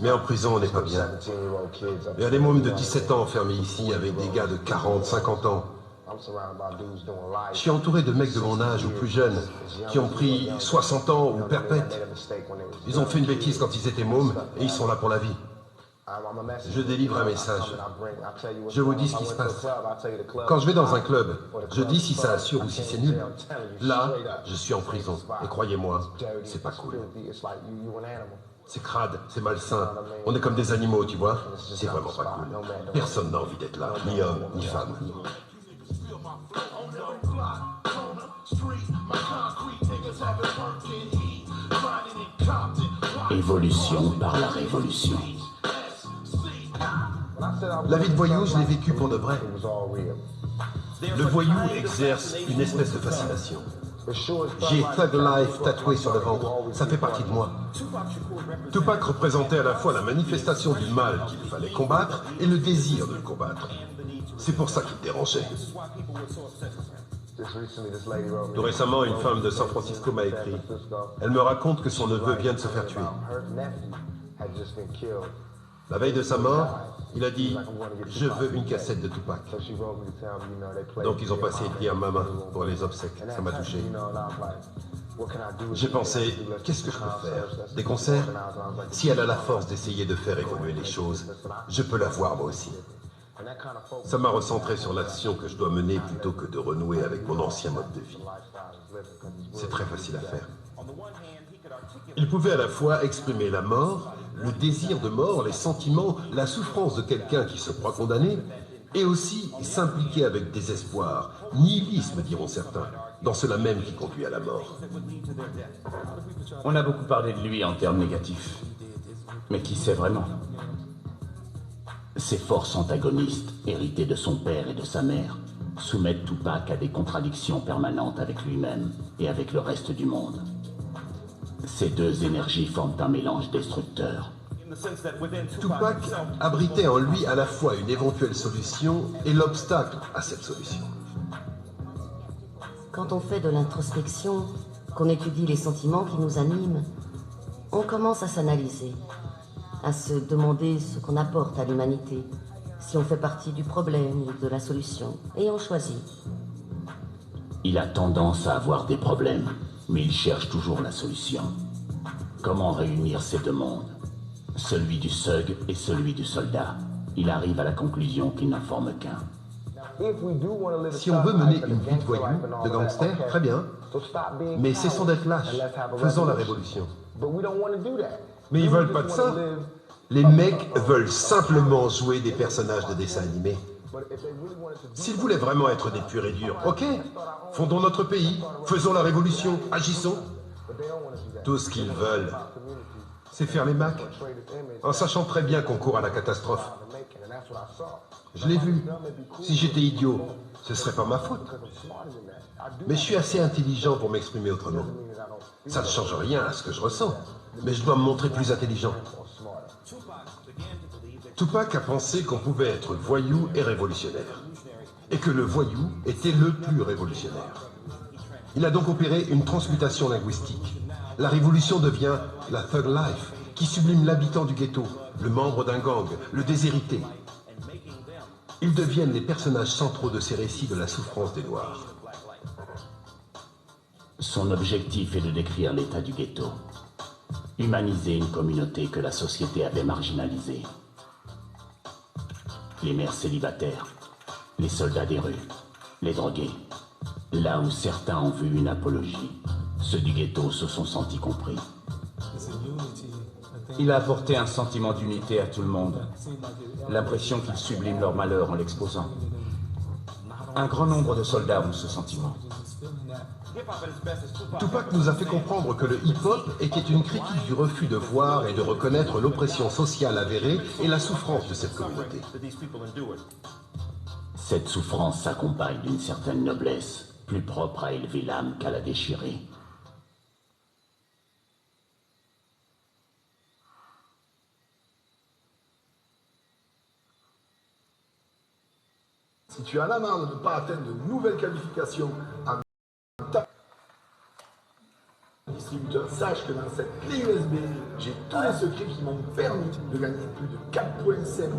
Mais en prison, on n'est pas bien. Il y a des mômes de 17 ans enfermés ici avec des gars de 40, 50 ans. Je suis entouré de mecs de mon âge ou plus jeunes qui ont pris 60 ans ou perpète. Ils ont fait une bêtise quand ils étaient mômes et ils sont là pour la vie. Je délivre un message. Je vous dis ce qui se passe. Quand je vais dans un club, je dis si ça assure ou si c'est nul. Là, je suis en prison. Et croyez-moi, c'est pas cool. C'est crade, c'est malsain. On est comme des animaux, tu vois. C'est vraiment pas cool. Personne n'a envie d'être là, ni homme, ni femme. Évolution par la révolution. La vie de voyou, je l'ai vécue pour de vrai. Le voyou exerce une espèce de fascination. J'ai Thug Life tatoué sur le ventre, ça fait partie de moi. Tupac représentait à la fois la manifestation du mal qu'il fallait combattre et le désir de le combattre. C'est pour ça qu'il dérangeait. Tout récemment, une femme de San Francisco m'a écrit. Elle me raconte que son neveu vient de se faire tuer. La veille de sa mort, il a dit « Je veux une cassette de Tupac ». Donc ils ont passé une nuit à ma main pour les obsèques. Ça m'a touché. J'ai pensé « Qu'est-ce que je peux faire? Des concerts? Si elle a la force d'essayer de faire évoluer les choses, je peux la voir moi aussi. » Ça m'a recentré sur l'action que je dois mener plutôt que de renouer avec mon ancien mode de vie. C'est très facile à faire. Il pouvait à la fois exprimer la mort, le désir de mort, les sentiments, la souffrance de quelqu'un qui se croit condamné, et aussi s'impliquer avec désespoir, nihilisme diront certains, dans cela même qui conduit à la mort. On a beaucoup parlé de lui en termes négatifs. Mais qui sait vraiment? Ses forces antagonistes, héritées de son père et de sa mère, soumettent Tupac à des contradictions permanentes avec lui-même et avec le reste du monde. Ces deux énergies forment un mélange destructeur. Tupac abritait en lui à la fois une éventuelle solution et l'obstacle à cette solution. Quand on fait de l'introspection, qu'on étudie les sentiments qui nous animent, on commence à s'analyser, à se demander ce qu'on apporte à l'humanité, si on fait partie du problème ou de la solution, et on choisit. Il a tendance à avoir des problèmes, mais il cherche toujours la solution. Comment réunir ces deux mondes? Celui du thug et celui du soldat. Il arrive à la conclusion qu'ils n'en forment qu'un. Si on veut mener une vie de voyou, de gangster, très bien. Mais cessons d'être lâches. Faisons la révolution. Mais ils veulent pas de ça. Les mecs veulent simplement jouer des personnages de dessins animés. S'ils voulaient vraiment être des purs et durs, ok, fondons notre pays, faisons la révolution, agissons. Tout ce qu'ils veulent, c'est faire les Macs, en sachant très bien qu'on court à la catastrophe. Je l'ai vu. Si j'étais idiot, ce serait pas ma faute. Mais je suis assez intelligent pour m'exprimer autrement. Ça ne change rien à ce que je ressens, mais je dois me montrer plus intelligent. Tupac a pensé qu'on pouvait être voyou et révolutionnaire, et que le voyou était le plus révolutionnaire. Il a donc opéré une transmutation linguistique. La révolution devient la Thug Life, qui sublime l'habitant du ghetto, le membre d'un gang, le déshérité. Ils deviennent les personnages centraux de ces récits de la souffrance des Noirs. Son objectif est de décrire l'état du ghetto. Humaniser une communauté que la société avait marginalisée. Les mères célibataires, les soldats des rues, les drogués. Là où certains ont vu une apologie, ceux du ghetto se sont sentis compris. Il a apporté un sentiment d'unité à tout le monde. L'impression qu'il sublime leur malheur en l'exposant. Un grand nombre de soldats ont ce sentiment. Tupac nous a fait comprendre que le hip-hop était une critique du refus de voir et de reconnaître l'oppression sociale avérée et la souffrance de cette communauté. Cette souffrance s'accompagne d'une certaine noblesse, plus propre à élever l'âme qu'à la déchirer. Si tu en as marre de ne pas atteindre de nouvelles qualifications en distributeur, sache que dans cette clé USB, j'ai tous les secrets qui m'ont permis de gagner plus de 4,5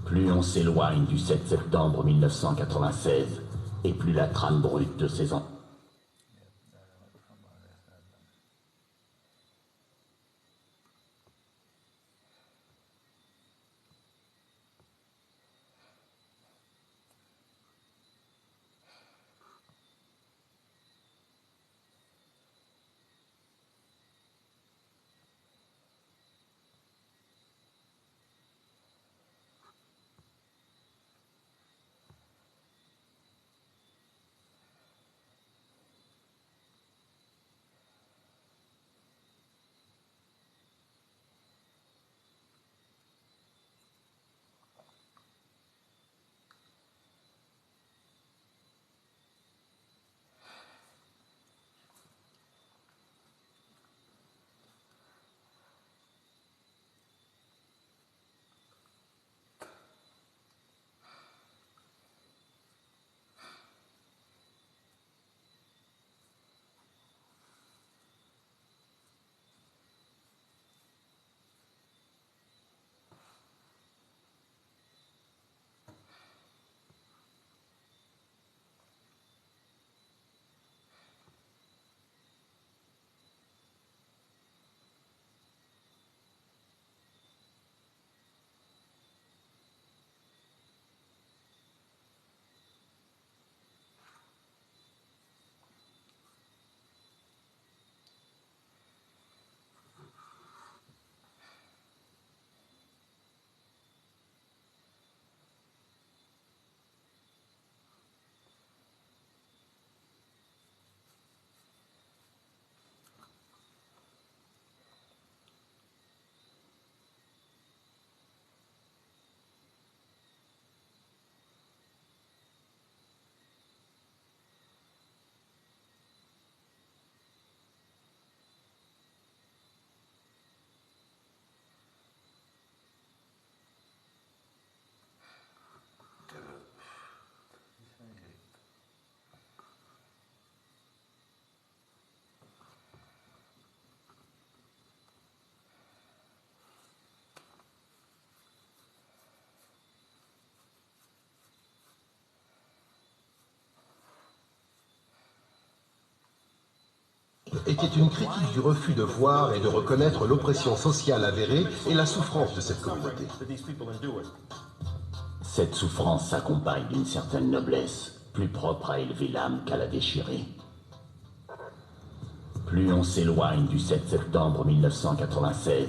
Plus on s'éloigne du 7 septembre 1996, et plus la trame brute de ces ans. était une critique du refus de voir et de reconnaître l'oppression sociale avérée et la souffrance de cette communauté. Cette souffrance s'accompagne d'une certaine noblesse, plus propre à élever l'âme qu'à la déchirer. Plus on s'éloigne du 7 septembre 1996,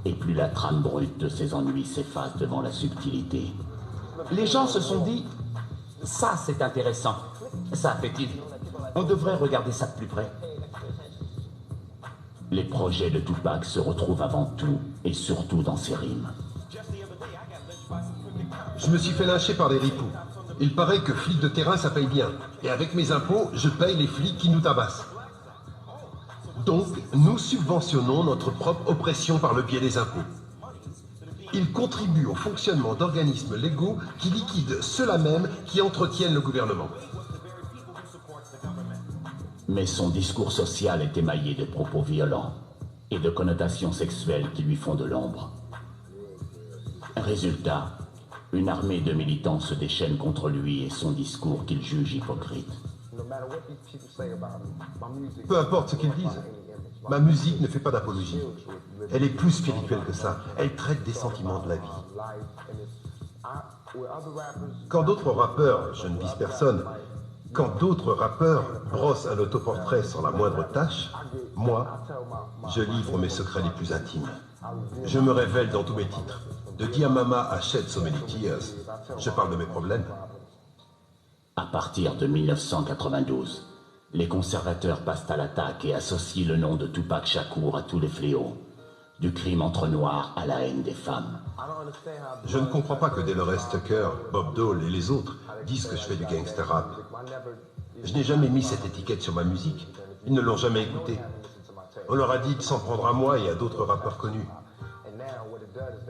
et plus la trame brute de ses ennuis s'efface devant la subtilité. Les gens se sont dit, ça c'est intéressant, ça fait-il. On devrait regarder ça de plus près. Les projets de Tupac se retrouvent avant tout et surtout dans ses rimes. Je me suis fait lyncher par des ripoux. Il paraît que flic de terrain, ça paye bien. Et avec mes impôts, je paye les flics qui nous tabassent. Donc, nous subventionnons notre propre oppression par le biais des impôts. Ils contribuent au fonctionnement d'organismes légaux qui liquident ceux-là même qui entretiennent le gouvernement. Mais son discours social est émaillé de propos violents et de connotations sexuelles qui lui font de l'ombre. Résultat, une armée de militants se déchaîne contre lui et son discours qu'il juge hypocrite. Peu importe ce qu'ils disent, ma musique ne fait pas d'apologie. Elle est plus spirituelle que ça. Elle traite des sentiments de la vie. Quand d'autres rappeurs, je ne vise personne, quand d'autres rappeurs brossent un autoportrait sans la moindre tâche, moi, je livre mes secrets les plus intimes. Je me révèle dans tous mes titres. De Dear Mama à Shed So Many Tears, je parle de mes problèmes. À partir de 1992, les conservateurs passent à l'attaque et associent le nom de Tupac Shakur à tous les fléaux, du crime entre noirs à la haine des femmes. Je ne comprends pas que Delores Tucker, Bob Dole et les autres disent que je fais du gangster rap. Je n'ai jamais mis cette étiquette sur ma musique. Ils ne l'ont jamais écoutée. On leur a dit de s'en prendre à moi et à d'autres rappeurs connus.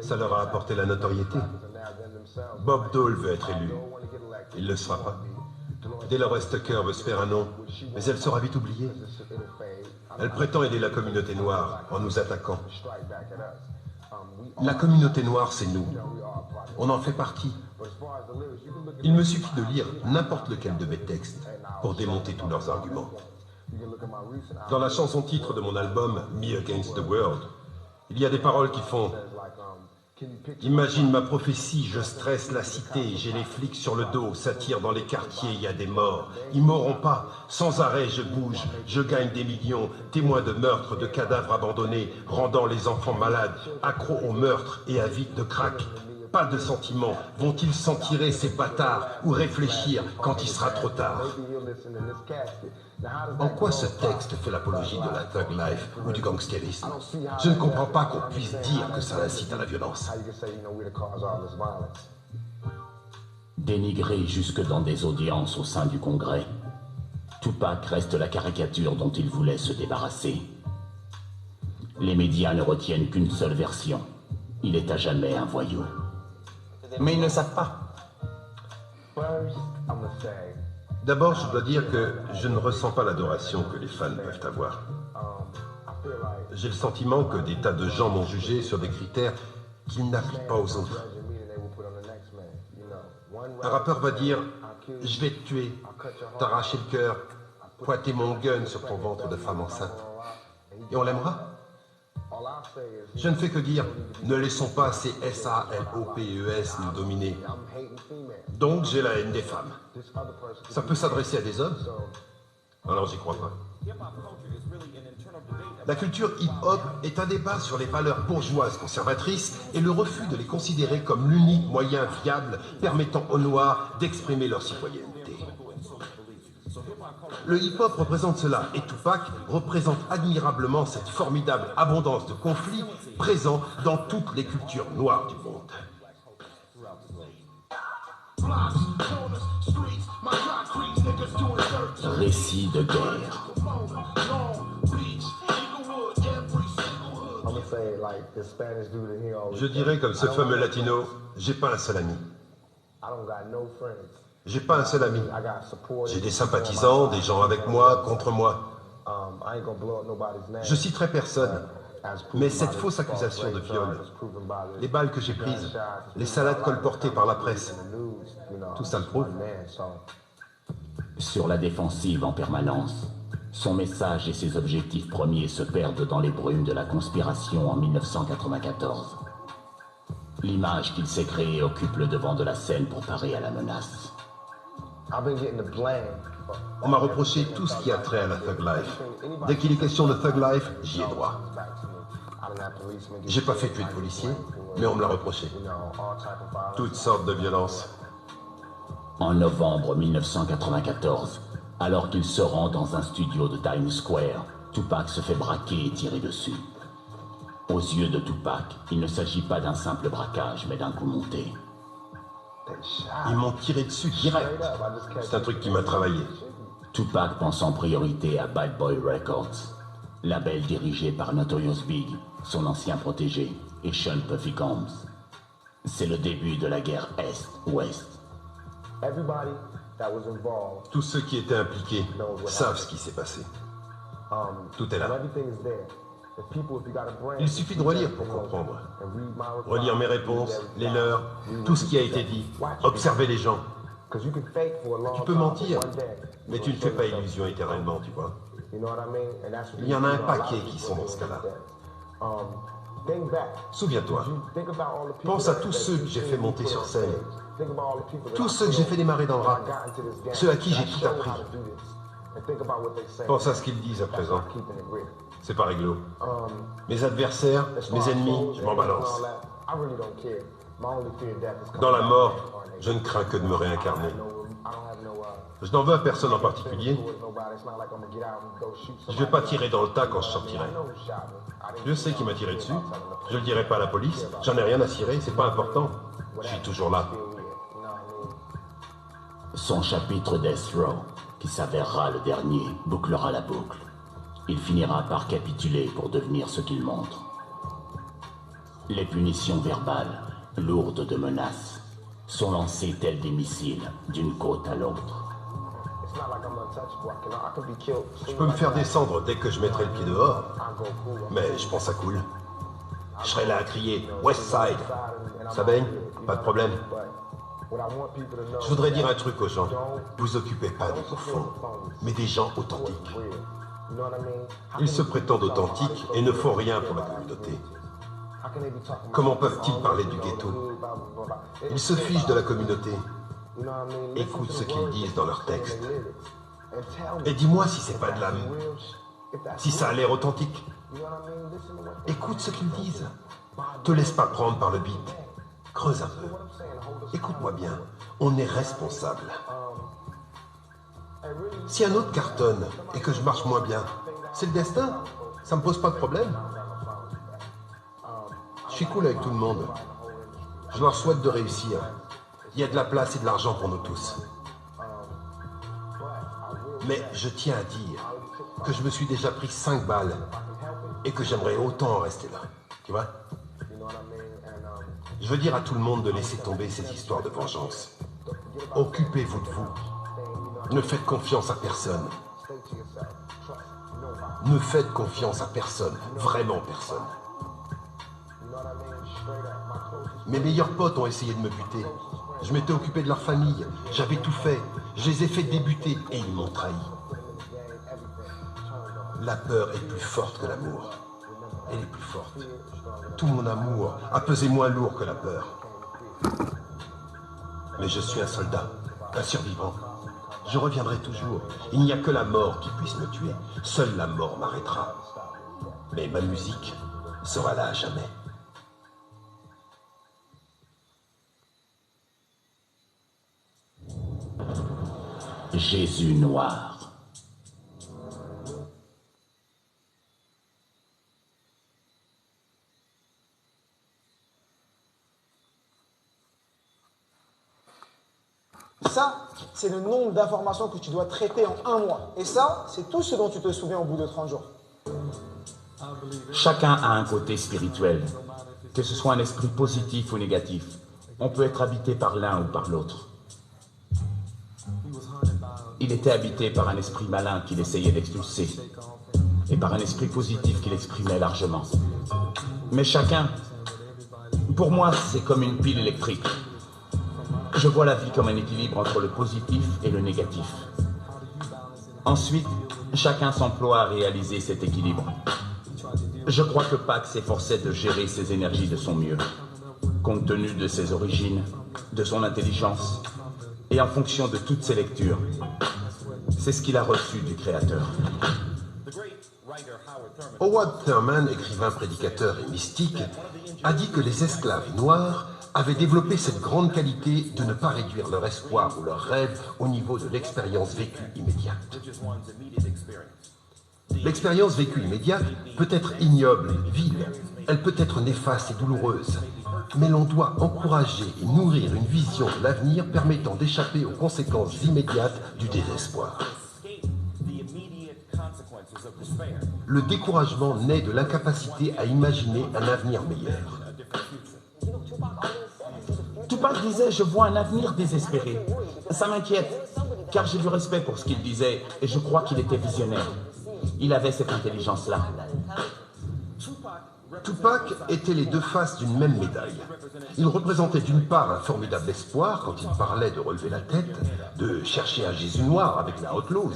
Ça leur a apporté la notoriété. Bob Dole veut être élu. Il ne le sera pas. Delores Tucker veut se faire un nom, mais elle sera vite oubliée. Elle prétend aider la communauté noire en nous attaquant. La communauté noire, c'est nous. On en fait partie. Il me suffit de lire n'importe lequel de mes textes pour démonter tous leurs arguments. Dans la chanson titre de mon album « Me Against the World », il y a des paroles qui font « Imagine ma prophétie, je stresse la cité, j'ai les flics sur le dos, ça tire dans les quartiers, il y a des morts. Ils m'auront pas, sans arrêt je bouge, je gagne des millions, témoin de meurtres, de cadavres abandonnés, rendant les enfants malades, accros au meurtre et avides de crack. Pas de sentiments, vont-ils s'en tirer ces bâtards ou réfléchir quand il sera trop tard ?» En quoi ce texte fait l'apologie de la thug life ou du gangstérisme? Je ne comprends pas qu'on puisse dire que ça incite à la violence. Dénigré jusque dans des audiences au sein du Congrès, Tupac reste la caricature dont il voulait se débarrasser. Les médias ne retiennent qu'une seule version. Il est à jamais un voyou. Mais ils ne savent pas. D'abord, je dois dire que je ne ressens pas l'adoration que les fans peuvent avoir. J'ai le sentiment que des tas de gens m'ont jugé sur des critères qu'ils n'appliquent pas aux autres. Un rappeur va dire « Je vais te tuer, t'arracher le cœur, pointer mon gun sur ton ventre de femme enceinte. » Et on l'aimera? Je ne fais que dire « Ne laissons pas ces SALOPES nous dominer. » Donc j'ai la haine des femmes. Ça peut s'adresser à des hommes? Alors j'y crois pas. La culture hip-hop est un débat sur les valeurs bourgeoises conservatrices et le refus de les considérer comme l'unique moyen viable permettant aux Noirs d'exprimer leur citoyenneté. Le hip-hop représente cela et Tupac représente admirablement cette formidable abondance de conflits présents dans toutes les cultures noires du monde. Récit de guerre. Je dirais comme ce fameux latino, j'ai pas un seul ami. J'ai pas un seul ami. J'ai des sympathisants, des gens avec moi, contre moi. Je citerai personne, mais cette fausse accusation de viol, les balles que j'ai prises, les salades colportées par la presse, tout ça le prouve. Sur la défensive en permanence, son message et ses objectifs premiers se perdent dans les brumes de la conspiration en 1994. L'image qu'il s'est créée occupe le devant de la scène pour parer à la menace. On m'a reproché tout ce qui a trait à la thug life. Dès qu'il est question de thug life, j'y ai droit. J'ai pas fait tuer de policiers, mais on me l'a reproché. Toutes sortes de violences. En novembre 1994, alors qu'il se rend dans un studio de Times Square, Tupac se fait braquer et tirer dessus. Aux yeux de Tupac, il ne s'agit pas d'un simple braquage, mais d'un coup monté. Ils m'ont tiré dessus direct. C'est un truc qui m'a travaillé. Tupac pense en priorité à Bad Boy Records, label dirigé par Notorious Big, son ancien protégé, et Sean Puffy Combs. C'est le début de la guerre Est-Ouest. Tous ceux qui étaient impliqués savent ce qui s'est passé. Tout est là. Il suffit de relire pour comprendre. Relire mes réponses, les leurs, tout ce qui a été dit, observer les gens. Tu peux mentir, mais tu ne fais pas illusion éternellement, tu vois. Il y en a un paquet qui sont dans ce cas-là. Souviens-toi, pense à tous ceux que j'ai fait monter sur scène, tous ceux que j'ai fait démarrer dans le rap, ceux à qui j'ai tout appris. Pense à ce qu'ils disent à présent. C'est pas réglo. Mes adversaires, mes ennemis, je m'en balance. Dans la mort, je ne crains que de me réincarner. Je n'en veux à personne en particulier. Je ne vais pas tirer dans le tas quand je sortirai. Je sais qui m'a tiré dessus. Je ne le dirai pas à la police. J'en ai rien à cirer, c'est pas important. Je suis toujours là. Son chapitre Death Row, qui s'avérera le dernier, bouclera la boucle. Il finira par capituler pour devenir ce qu'il montre. Les punitions verbales, lourdes de menaces, sont lancées telles des missiles d'une côte à l'autre. Je peux me faire descendre dès que je mettrai le pied dehors, mais je pense à cool. Je serai là à crier « West Side ». Ça baigne? Pas de problème. Je voudrais dire un truc aux gens. Vous occupez pas des bouffons, mais des gens authentiques. Ils se prétendent authentiques et ne font rien pour la communauté. Comment peuvent-ils parler du ghetto? Ils se fichent de la communauté. Écoute ce qu'ils disent dans leurs textes. Et dis-moi si c'est pas de l'âme. Si ça a l'air authentique. Écoute ce qu'ils disent. Te laisse pas prendre par le beat. Creuse un peu. Écoute-moi bien. On est responsable. Si un autre cartonne et que je marche moins bien, c'est le destin. Ça me pose pas de problème. Je suis cool avec tout le monde. Je leur souhaite de réussir. Il y a de la place et de l'argent pour nous tous. Mais je tiens à dire que je me suis déjà pris 5 balles et que j'aimerais autant en rester là. Tu vois? Je veux dire à tout le monde de laisser tomber ces histoires de vengeance. Occupez-vous de vous. Ne faites confiance à personne. Ne faites confiance à personne. Vraiment personne. Mes meilleurs potes ont essayé de me buter. Je m'étais occupé de leur famille. J'avais tout fait. Je les ai fait débuter et ils m'ont trahi. La peur est plus forte que l'amour. Elle est plus forte. Tout mon amour a pesé moins lourd que la peur. Mais je suis un soldat, un survivant. Je reviendrai toujours. Il n'y a que la mort qui puisse me tuer. Seule la mort m'arrêtera. Mais ma musique sera là à jamais. Jésus noir. Ça, c'est le nombre d'informations que tu dois traiter en 1 mois. Et ça, c'est tout ce dont tu te souviens au bout de 30 jours. Chacun a un côté spirituel, que ce soit un esprit positif ou négatif. On peut être habité par l'un ou par l'autre. Il était habité par un esprit malin qu'il essayait d'expulser, et par un esprit positif qu'il exprimait largement. Mais chacun, pour moi, c'est comme une pile électrique. Je vois la vie comme un équilibre entre le positif et le négatif. Ensuite, chacun s'emploie à réaliser cet équilibre. Je crois que Pac s'efforçait de gérer ses énergies de son mieux, compte tenu de ses origines, de son intelligence, et en fonction de toutes ses lectures. C'est ce qu'il a reçu du Créateur. Howard Thurman, écrivain, prédicateur et mystique, a dit que les esclaves noirs avaient développé cette grande qualité de ne pas réduire leur espoir ou leur rêve au niveau de l'expérience vécue immédiate. L'expérience vécue immédiate peut être ignoble, vile, elle peut être néfaste et douloureuse, mais l'on doit encourager et nourrir une vision de l'avenir permettant d'échapper aux conséquences immédiates du désespoir. Le découragement naît de l'incapacité à imaginer un avenir meilleur. Tupac disait « Je vois un avenir désespéré ». Ça m'inquiète, car j'ai du respect pour ce qu'il disait, et je crois qu'il était visionnaire. Il avait cette intelligence-là. Tupac était les deux faces d'une même médaille. Il représentait d'une part un formidable espoir quand il parlait de relever la tête, de chercher un Jésus noir avec la Outlaws.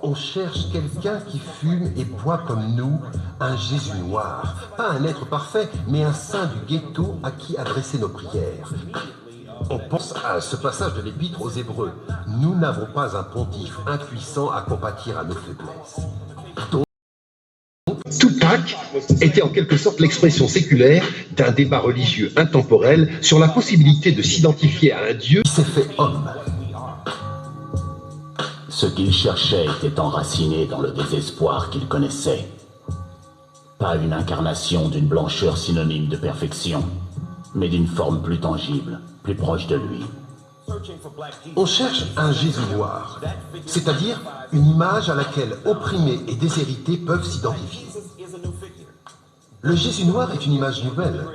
On cherche quelqu'un qui fume et boit comme nous, un Jésus noir. Pas un être parfait, mais un saint du ghetto à qui adresser nos prières. On pense à ce passage de l'Épître aux Hébreux. Nous n'avons pas un pontife impuissant à compatir à nos faiblesses. Donc, Tupac était en quelque sorte l'expression séculaire d'un débat religieux intemporel sur la possibilité de s'identifier à un Dieu qui s'est fait homme. Ce qu'il cherchait était enraciné dans le désespoir qu'il connaissait. Pas une incarnation d'une blancheur synonyme de perfection, mais d'une forme plus tangible, plus proche de lui. On cherche un Jésus noir, c'est-à-dire une image à laquelle opprimés et déshérités peuvent s'identifier. Le Jésus noir est une image nouvelle,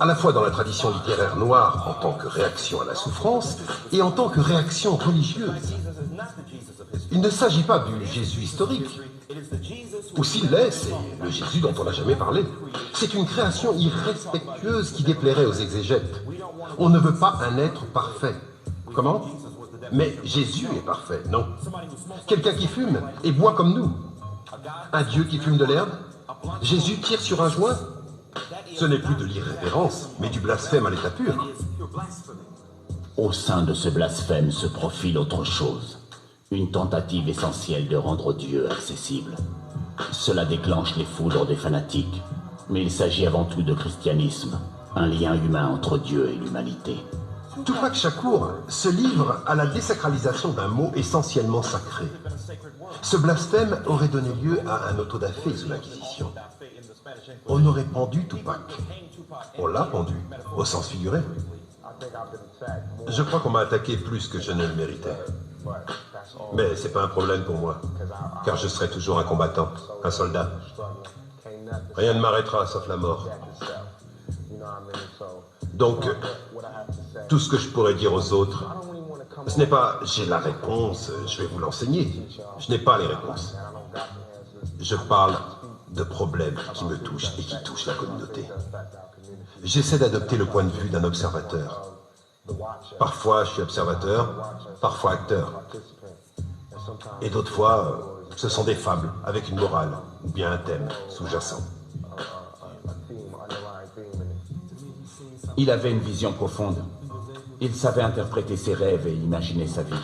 à la fois dans la tradition littéraire noire en tant que réaction à la souffrance et en tant que réaction religieuse. Il ne s'agit pas du Jésus historique, Ou s'il l'est, c'est le Jésus dont on n'a jamais parlé. C'est une création irrespectueuse qui déplairait aux exégètes. On ne veut pas un être parfait. Comment? Mais Jésus est parfait, non? Quelqu'un qui fume et boit comme nous. Un Dieu qui fume de l'herbe? Jésus tire sur un joint? Ce n'est plus de l'irrévérence, mais du blasphème à l'état pur. Au sein de ce blasphème se profile autre chose. Une tentative essentielle de rendre Dieu accessible. Cela déclenche les foudres des fanatiques. Mais il s'agit avant tout de christianisme, un lien humain entre Dieu et l'humanité. Tupac Shakur se livre à la désacralisation d'un mot essentiellement sacré. Ce blasphème aurait donné lieu à un autodafé sous l'Inquisition. On aurait pendu Tupac. On l'a pendu, au sens figuré. Je crois qu'on m'a attaqué plus que je ne le méritais. Mais c'est pas un problème pour moi, car je serai toujours un combattant, un soldat. Rien ne m'arrêtera sauf la mort. Donc, tout ce que je pourrais dire aux autres, ce n'est pas « j'ai la réponse, je vais vous l'enseigner ». Je n'ai pas les réponses. Je parle de problèmes qui me touchent et qui touchent la communauté. J'essaie d'adopter le point de vue d'un observateur. Parfois, je suis observateur, parfois acteur. Et d'autres fois, ce sont des fables avec une morale ou bien un thème sous-jacent. Il avait une vision profonde. Il savait interpréter ses rêves et imaginer sa vie.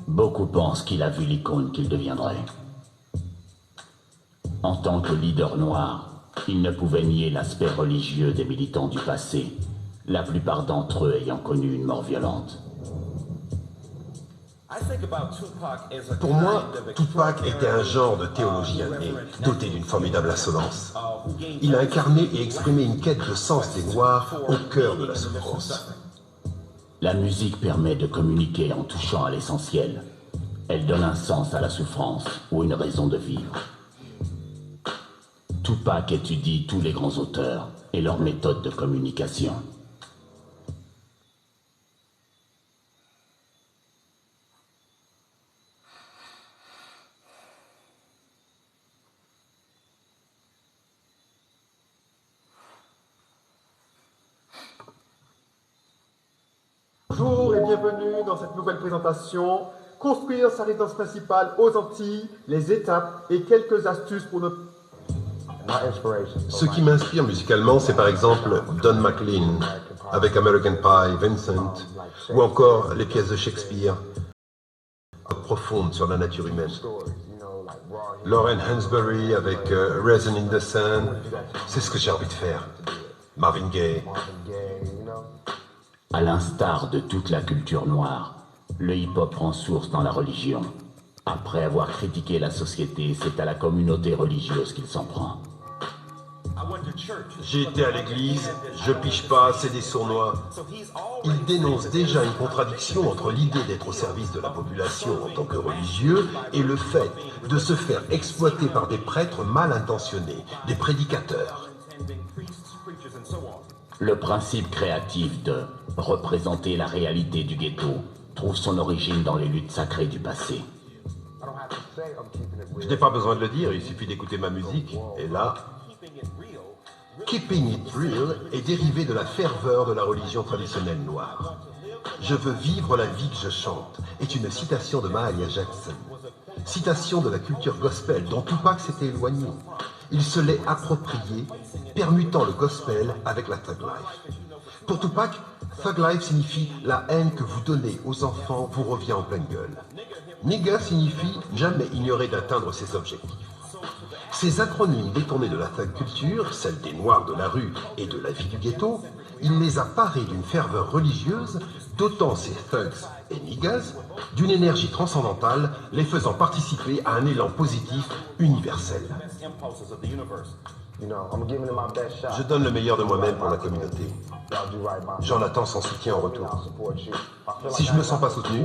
Beaucoup pensent qu'il a vu l'icône qu'il deviendrait. En tant que leader noir, il ne pouvait nier l'aspect religieux des militants du passé, la plupart d'entre eux ayant connu une mort violente. Pour moi, Tupac était un genre de théologien né, doté d'une formidable insolence. Il a incarné et exprimé une quête de sens des Noirs au cœur de la souffrance. La musique permet de communiquer en touchant à l'essentiel. Elle donne un sens à la souffrance ou une raison de vivre. Tupac étudie tous les grands auteurs et leurs méthodes de communication. Bonjour et bienvenue dans cette nouvelle présentation. Construire sa résidence principale aux Antilles, les étapes et quelques astuces pour notre... Ce qui m'inspire musicalement, c'est par exemple Don McLean, avec American Pie, Vincent, ou encore les pièces de Shakespeare, profondes sur la nature humaine. Lauren Hansberry avec Raisin in the Sun, c'est ce que j'ai envie de faire. Marvin Gaye. À l'instar de toute la culture noire, le hip-hop prend source dans la religion. Après avoir critiqué la société, c'est à la communauté religieuse qu'il s'en prend. J'ai été à l'église, je piche pas, c'est des sournois. Il dénonce déjà une contradiction entre l'idée d'être au service de la population en tant que religieux et le fait de se faire exploiter par des prêtres mal intentionnés, des prédicateurs. Le principe créatif de représenter la réalité du ghetto trouve son origine dans les luttes sacrées du passé. Je n'ai pas besoin de le dire, il suffit d'écouter ma musique, et là... Keeping it real est dérivé de la ferveur de la religion traditionnelle noire. Je veux vivre la vie que je chante est une citation de Mahalia Jackson. Citation de la culture gospel dont Tupac s'était éloigné. Il se l'est approprié, permutant le gospel avec la thug life. Pour Tupac, thug life signifie la haine que vous donnez aux enfants vous revient en pleine gueule. Nigga signifie jamais ignorer d'atteindre ses objectifs. Ces acronymes détournés de la thug culture, celle des noirs de la rue et de la vie du ghetto, il les a parés d'une ferveur religieuse, dotant ces thugs et niggas d'une énergie transcendantale, les faisant participer à un élan positif universel. Je donne le meilleur de moi-même pour la communauté. J'en attends son soutien en retour. Si je ne me sens pas soutenu,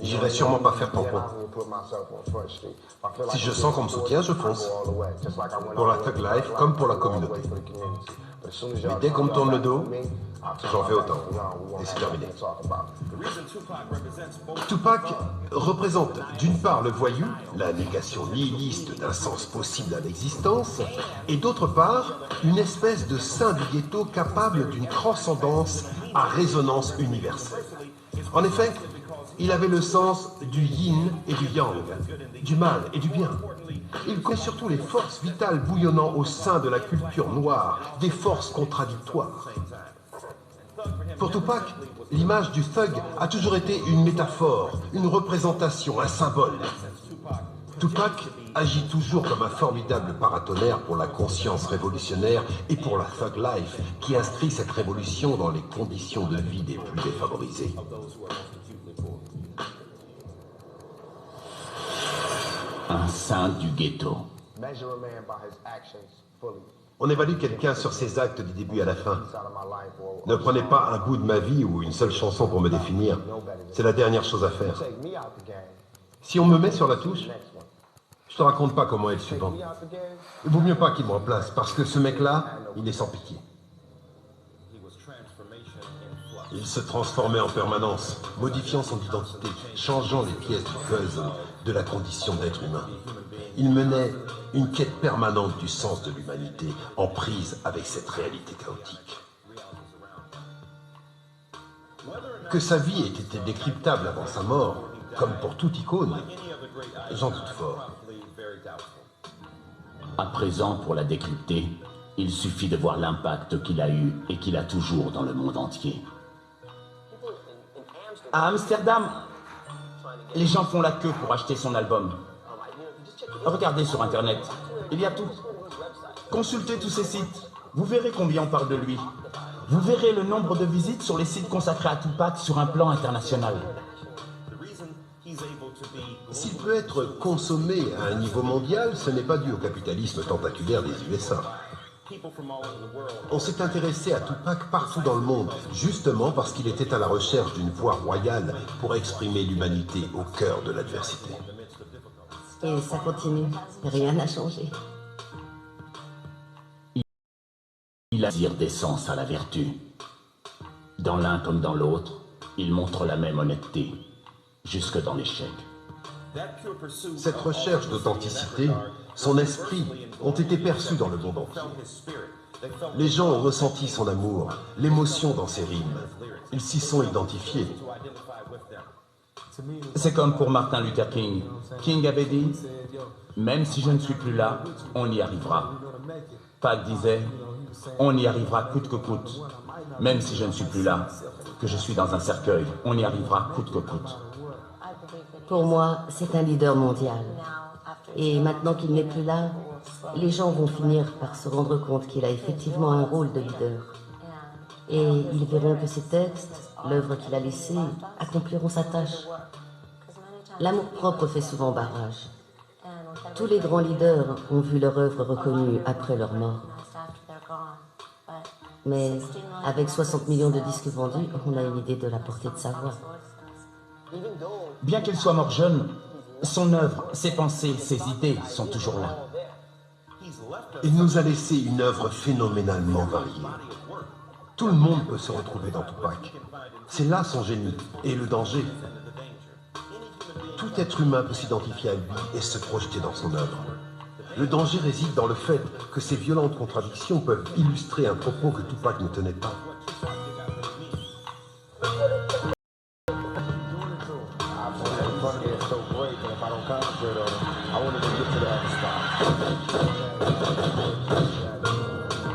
j'irai sûrement pas faire tampon. Si je sens qu'on me soutient, je fonce. Pour la thug life comme pour la communauté. Mais dès qu'on me tourne le dos, J'en fais autant. Et c'est terminé. Tupac représente d'une part le voyou, la négation nihiliste d'un sens possible à l'existence, et d'autre part, une espèce de saint du ghetto capable d'une transcendance à résonance universelle. En effet, il avait le sens du yin et du yang, du mal et du bien. Il connaît surtout les forces vitales bouillonnant au sein de la culture noire, des forces contradictoires. Pour Tupac, l'image du thug a toujours été une métaphore, une représentation, un symbole. Tupac agit toujours comme un formidable paratonnerre pour la conscience révolutionnaire et pour la thug life, qui inscrit cette révolution dans les conditions de vie des plus défavorisés. Un saint du ghetto. On évalue quelqu'un sur ses actes du début à la fin. Ne prenez pas un bout de ma vie ou une seule chanson pour me définir. C'est la dernière chose à faire. Si on me met sur la touche, je te raconte pas comment être suivant. Il vaut mieux pas qu'il me remplace, parce que ce mec-là, il est sans pitié. Il se transformait en permanence, modifiant son identité, changeant les pièces du puzzle de la condition d'être humain. Il menait une quête permanente du sens de l'humanité, en prise avec cette réalité chaotique. Que sa vie ait été décryptable avant sa mort, comme pour toute icône, j'en doute fort. À présent, pour la décrypter, il suffit de voir l'impact qu'il a eu et qu'il a toujours dans le monde entier. À Amsterdam, les gens font la queue pour acheter son album. Regardez sur Internet, il y a tout. Consultez tous ces sites, vous verrez combien on parle de lui. Vous verrez le nombre de visites sur les sites consacrés à Tupac sur un plan international. S'il peut être consommé à un niveau mondial, ce n'est pas dû au capitalisme tentaculaire des USA. On s'est intéressé à Tupac partout dans le monde, justement parce qu'il était à la recherche d'une voie royale pour exprimer l'humanité au cœur de l'adversité. Et ça continue, rien n'a changé. Il attire d'essence à la vertu. Dans l'un comme dans l'autre, il montre la même honnêteté, jusque dans l'échec. Cette recherche d'authenticité, son esprit, ont été perçus dans le monde entier. Les gens ont ressenti son amour, l'émotion dans ses rimes. Ils s'y sont identifiés. C'est comme pour Martin Luther King. King avait dit « Même si je ne suis plus là, on y arrivera ». Pac disait « On y arrivera coûte que coûte. Même si je ne suis plus là, que je suis dans un cercueil, on y arrivera coûte que coûte. » Pour moi, c'est un leader mondial. Et maintenant qu'il n'est plus là, les gens vont finir par se rendre compte qu'il a effectivement un rôle de leader. Et ils verront que ses textes, l'œuvre qu'il a laissée, accompliront sa tâche. L'amour-propre fait souvent barrage. Tous les grands leaders ont vu leur œuvre reconnue après leur mort. Mais avec 60 millions de disques vendus, on a une idée de la portée de sa voix. Bien qu'il soit mort jeune, son œuvre, ses pensées, ses idées sont toujours là. Il nous a laissé une œuvre phénoménalement variée. Tout le monde peut se retrouver dans Tupac. C'est là son génie et le danger. Tout être humain peut s'identifier à lui et se projeter dans son œuvre. Le danger réside dans le fait que ces violentes contradictions peuvent illustrer un propos que Tupac ne tenait pas.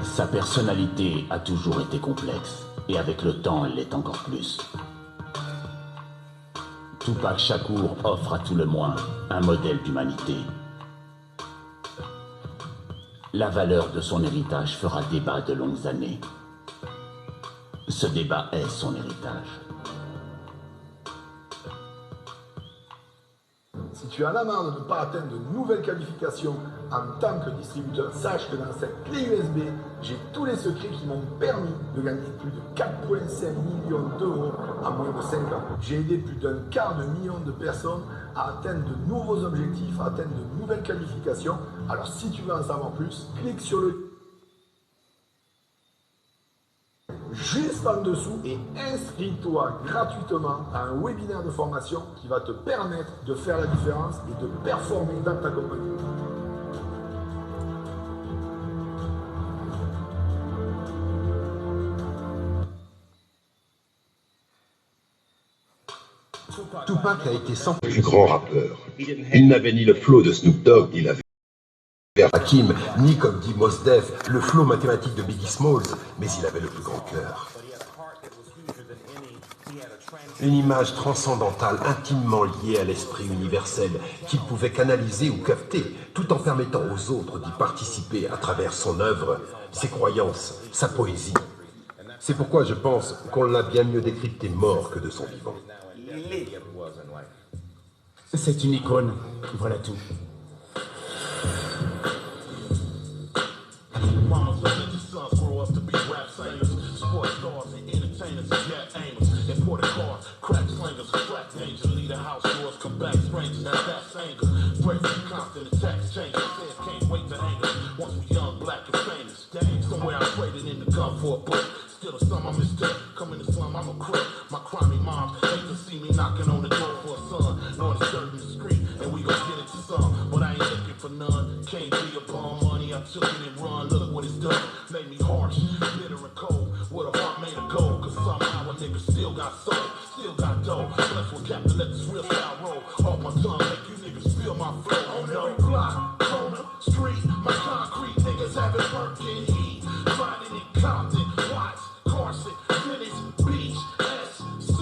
Sa personnalité a toujours été complexe, et avec le temps, elle l'est encore plus. Tupac Shakur offre à tout le moins un modèle d'humanité. La valeur de son héritage fera débat de longues années. Ce débat est son héritage. Si tu as la marre de ne pas atteindre de nouvelles qualifications en tant que distributeur, sache que dans cette clé USB, j'ai tous les secrets qui m'ont permis de gagner plus de 4,5 millions d'euros en moins de 5 ans. J'ai aidé plus d'un quart de million de personnes à atteindre de nouveaux objectifs, à atteindre de nouvelles qualifications. Alors si tu veux en savoir plus, clique sur le... juste en dessous et inscris-toi gratuitement à un webinaire de formation qui va te permettre de faire la différence et de performer dans ta compagnie. Tupac a été sans plus grand rappeur. Il n'avait ni le flow de Snoop Dogg, ni la Hakim, ni comme dit Mos Def, le flow mathématique de Biggie Smalls, mais il avait le plus grand cœur. Une image transcendantale intimement liée à l'esprit universel qu'il pouvait canaliser ou capter, tout en permettant aux autres d'y participer à travers son œuvre, ses croyances, sa poésie. C'est pourquoi je pense qu'on l'a bien mieux décrypté mort que de son vivant. C'est une icône, voilà tout. Still a sum, I'm mistake. Coming to slum, I'm a crook. My crimey moms hate to see me knocking on the door for a son. Knowing it's certain discreet, and we gon' get into some. But I ain't looking for none. Can't be upon money, I took it and run. Look what it's done. Made me harsh, bitter and cold. With a heart made of gold. Cause somehow a nigga still got soul, still got dough. Bless with Captain, let this real style roll. Off my tongue, make you niggas feel my flow. On every block, corner, street, my concrete niggas have it working heat. Grinding in Compton, Watts, Carson, Venice, Beach, SC.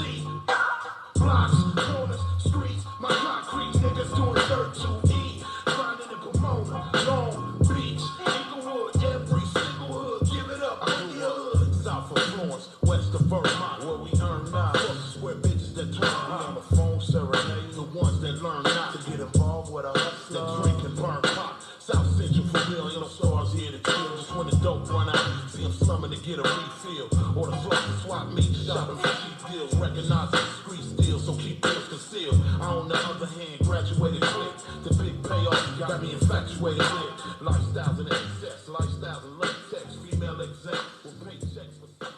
Blocks, corners, streets, my concrete niggas doing dirt to eat. Grinding in Pomona, Long Beach, Inglewood, every single hood. Give it up, in your hood. South of Florence, west of Vermont, where we earn now. Square bitches that turn on the phone, serenade the ones that learn not to get involved with us. That drink and burn pop. South Central for real, ain't no stars here to chill. Just when the dope run out, see them slumming to get a refill. Or the flush to swap meet, shopping for cheap deals. Recognize the street steal, so keep bills concealed. I, on the other hand, graduated quick. The big payoff got me infatuated with lifestyles and excess, lifestyles and latex, female exec with paychecks for success.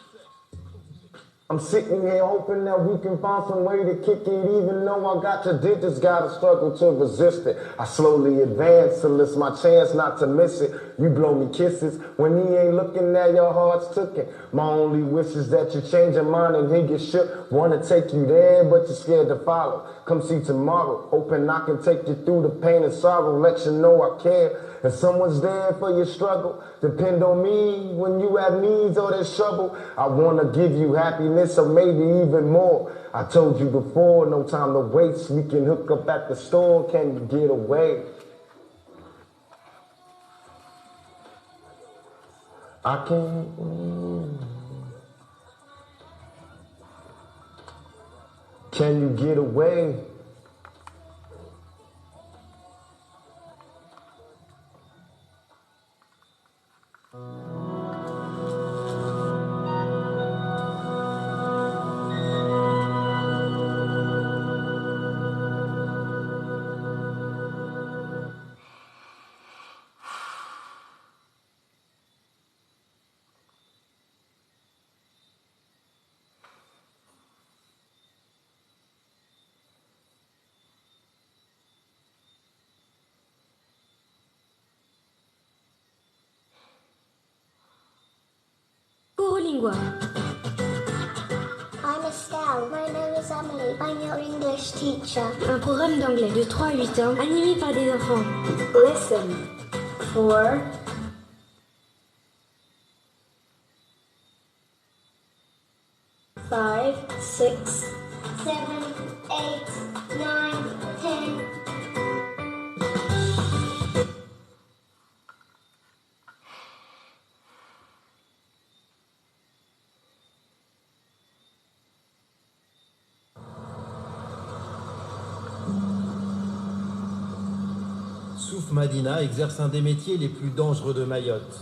I'm sitting here hoping that we can find some way to kick it. Even though I got your digits, gotta struggle to resist it. I slowly advance till it's my chance not to miss it. You blow me kisses when he ain't looking at your heart's tooken. My only wish is that you change your mind and he get shook. Wanna take you there, but you're scared to follow. Come see tomorrow, hoping I can take you through the pain and sorrow. Let you know I care. And someone's there for your struggle. Depend on me when you have needs or there's trouble. I wanna give you happiness or maybe even more. I told you before, no time to waste. We can hook up at the store, can you get away? I can't. Can you get away? Lingua. I'm Estelle. My name is Emily. I'm your English teacher. Un programme d'anglais de 3 à 8 ans animé par des enfants. Listen. 4. 5, 6, 7, 8, 9, 10. Souf Madina exerce un des métiers les plus dangereux de Mayotte,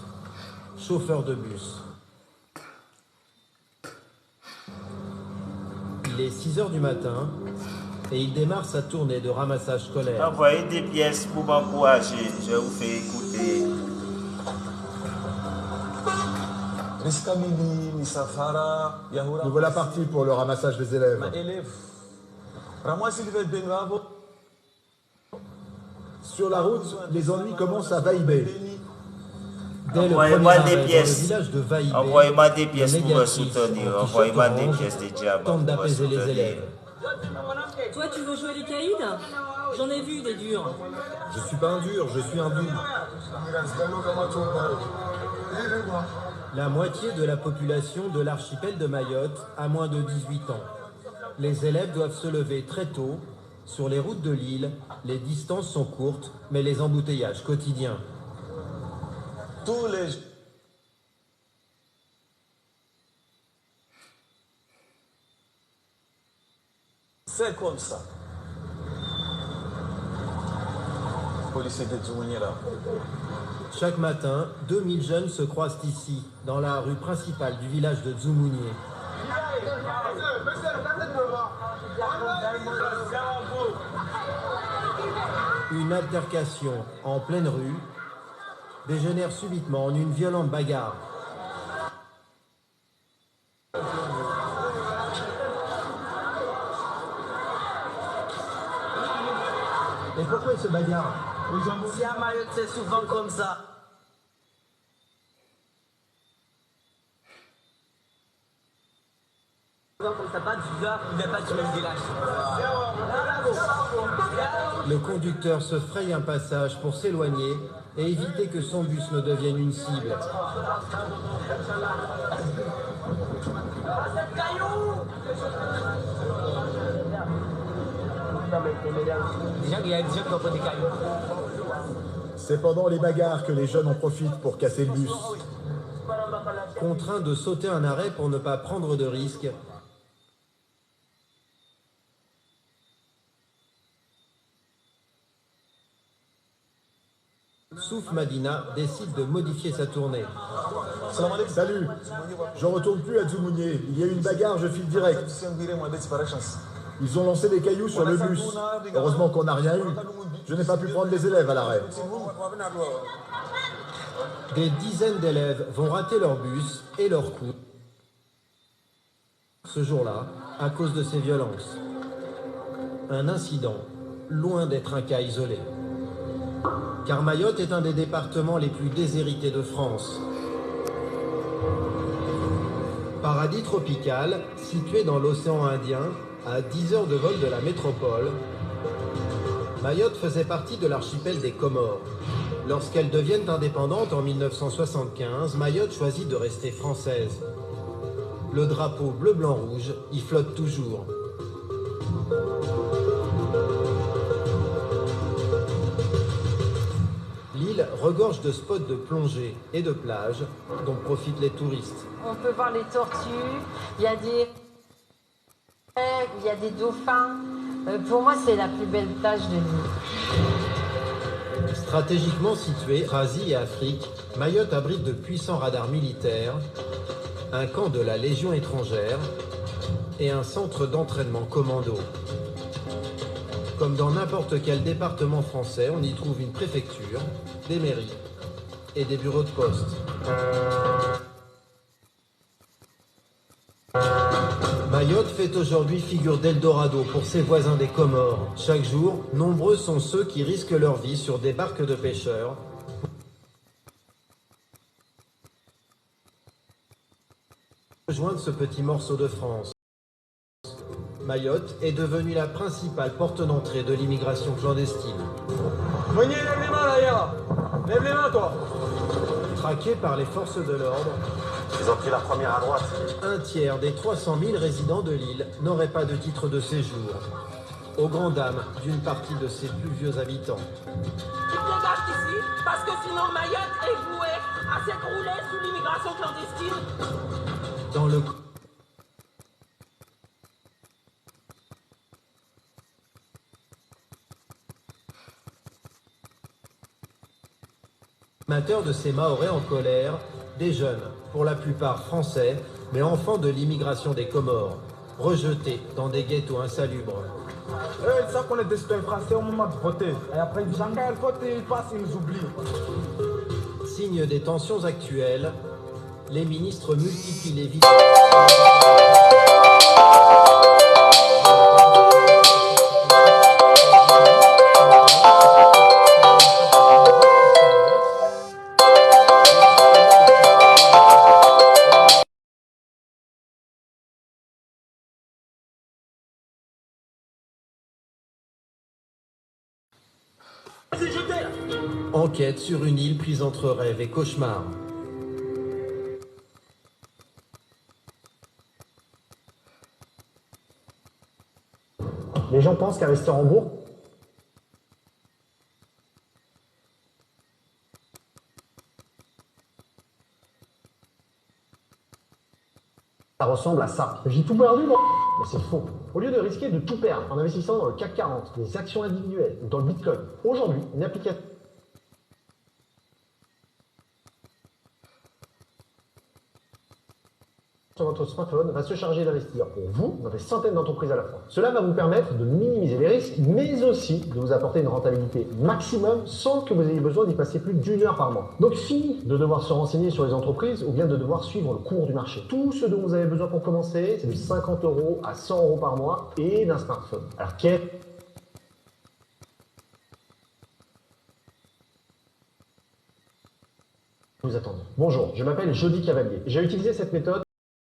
chauffeur de bus. Il est 6 h du matin et il démarre sa tournée de ramassage scolaire. Envoyez des pièces pour m'encourager, je vous fais écouter. Nous voilà partis pour le ramassage des élèves. Sur la route, les ennuis commencent à vaïber. Dès le premier arrêt dans le village de Vaïbé, Envoyez-moi des pièces le pour me négatif soutenir. en Envoyez-moi t-shirt des orange pièces de diamants tente pour me d'apaiser les soutenir. élèves. Toi, tu veux jouer les caïds? J'en ai vu des durs. Je suis pas un dur, je suis un doux. La moitié de la population de l'archipel de Mayotte a moins de 18 ans. Les élèves doivent se lever très tôt. Sur les routes de l'île, les distances sont courtes, mais les embouteillages quotidiens. Tous les... C'est comme ça. Policier de Djoumouni là. Chaque matin, 2000 jeunes se croisent ici, dans la rue principale du village de Djoumounié. Une altercation en pleine rue dégénère subitement en une violente bagarre. Et pourquoi ils se bagarrent? Si à Mayotte, c'est souvent comme ça. Comme ça, pas du gars, il n'est pas du même village. Le conducteur se fraye un passage pour s'éloigner et éviter que son bus ne devienne une cible. C'est pendant les bagarres que les jeunes en profitent pour casser le bus. Contraint de sauter un arrêt pour ne pas prendre de risques, Souf Madina décide de modifier sa tournée. Salut, je retourne plus à Djoumounié. Il y a eu une bagarre, je file direct. Ils ont lancé des cailloux sur le bus. Heureusement qu'on n'a rien eu. Je n'ai pas pu prendre les élèves à l'arrêt. Des dizaines d'élèves vont rater leur bus et leur cours ce jour-là à cause de ces violences. Un incident, loin d'être un cas isolé. Car Mayotte est un des départements les plus déshérités de France. Paradis tropical, situé dans l'océan Indien, à 10 heures de vol de la métropole, Mayotte faisait partie de l'archipel des Comores. Lorsqu'elles deviennent indépendantes en 1975, Mayotte choisit de rester française. Le drapeau bleu-blanc-rouge y flotte toujours. L'île regorge de spots de plongée et de plages dont profitent les touristes. On peut voir les tortues, il y a des dauphins. Pour moi, c'est la plus belle plage de l'île. Stratégiquement située, Asie et Afrique, Mayotte abrite de puissants radars militaires, un camp de la Légion étrangère et un centre d'entraînement commando. Comme dans n'importe quel département français, on y trouve une préfecture, des mairies et des bureaux de poste. Mayotte fait aujourd'hui figure d'Eldorado pour ses voisins des Comores. Chaque jour, nombreux sont ceux qui risquent leur vie sur des barques de pêcheurs pour rejoindre ce petit morceau de France. Mayotte est devenue la principale porte d'entrée de l'immigration clandestine. Venez, lève les mains là, Yara. Lève les mains, toi. Traqués par les forces de l'ordre, Ils ont pris la première à droite. un tiers des 300 000 résidents de l'île n'auraient pas de titre de séjour, aux grandes dames d'une partie de ses plus vieux habitants. Tu te dégages d'ici, parce que sinon Mayotte est vouée à s'écrouler sous l'immigration clandestine. Dans le amateurs de ces Mahorais en colère, des jeunes, pour la plupart français, mais enfants de l'immigration des Comores, rejetés dans des ghettos insalubres. Eux, ils savent qu'on est des citoyens français au moment de voter. Et après, chacun côté, ils passent, ils nous oublient. Signe des tensions actuelles, les ministres multiplient les visites. Enquête sur une île prise entre rêve et cauchemar. Les gens pensent qu'un restaurant bourg, ça ressemble à ça. J'ai tout perdu, moi. Mais c'est faux. Au lieu de risquer de tout perdre en investissant dans le CAC 40, les actions individuelles ou dans le Bitcoin, aujourd'hui, une application sur votre smartphone va se charger d'investir pour vous dans des centaines d'entreprises à la fois. Cela va vous permettre de minimiser les risques, mais aussi de vous apporter une rentabilité maximum sans que vous ayez besoin d'y passer plus d'1 heure par mois. Donc fini de devoir se renseigner sur les entreprises ou bien de devoir suivre le cours du marché. Tout ce dont vous avez besoin pour commencer, c'est de 50 € à 100 € par mois et d'un smartphone. Alors quel vous attendez. Bonjour, je m'appelle Jody Cavalier. J'ai utilisé cette méthode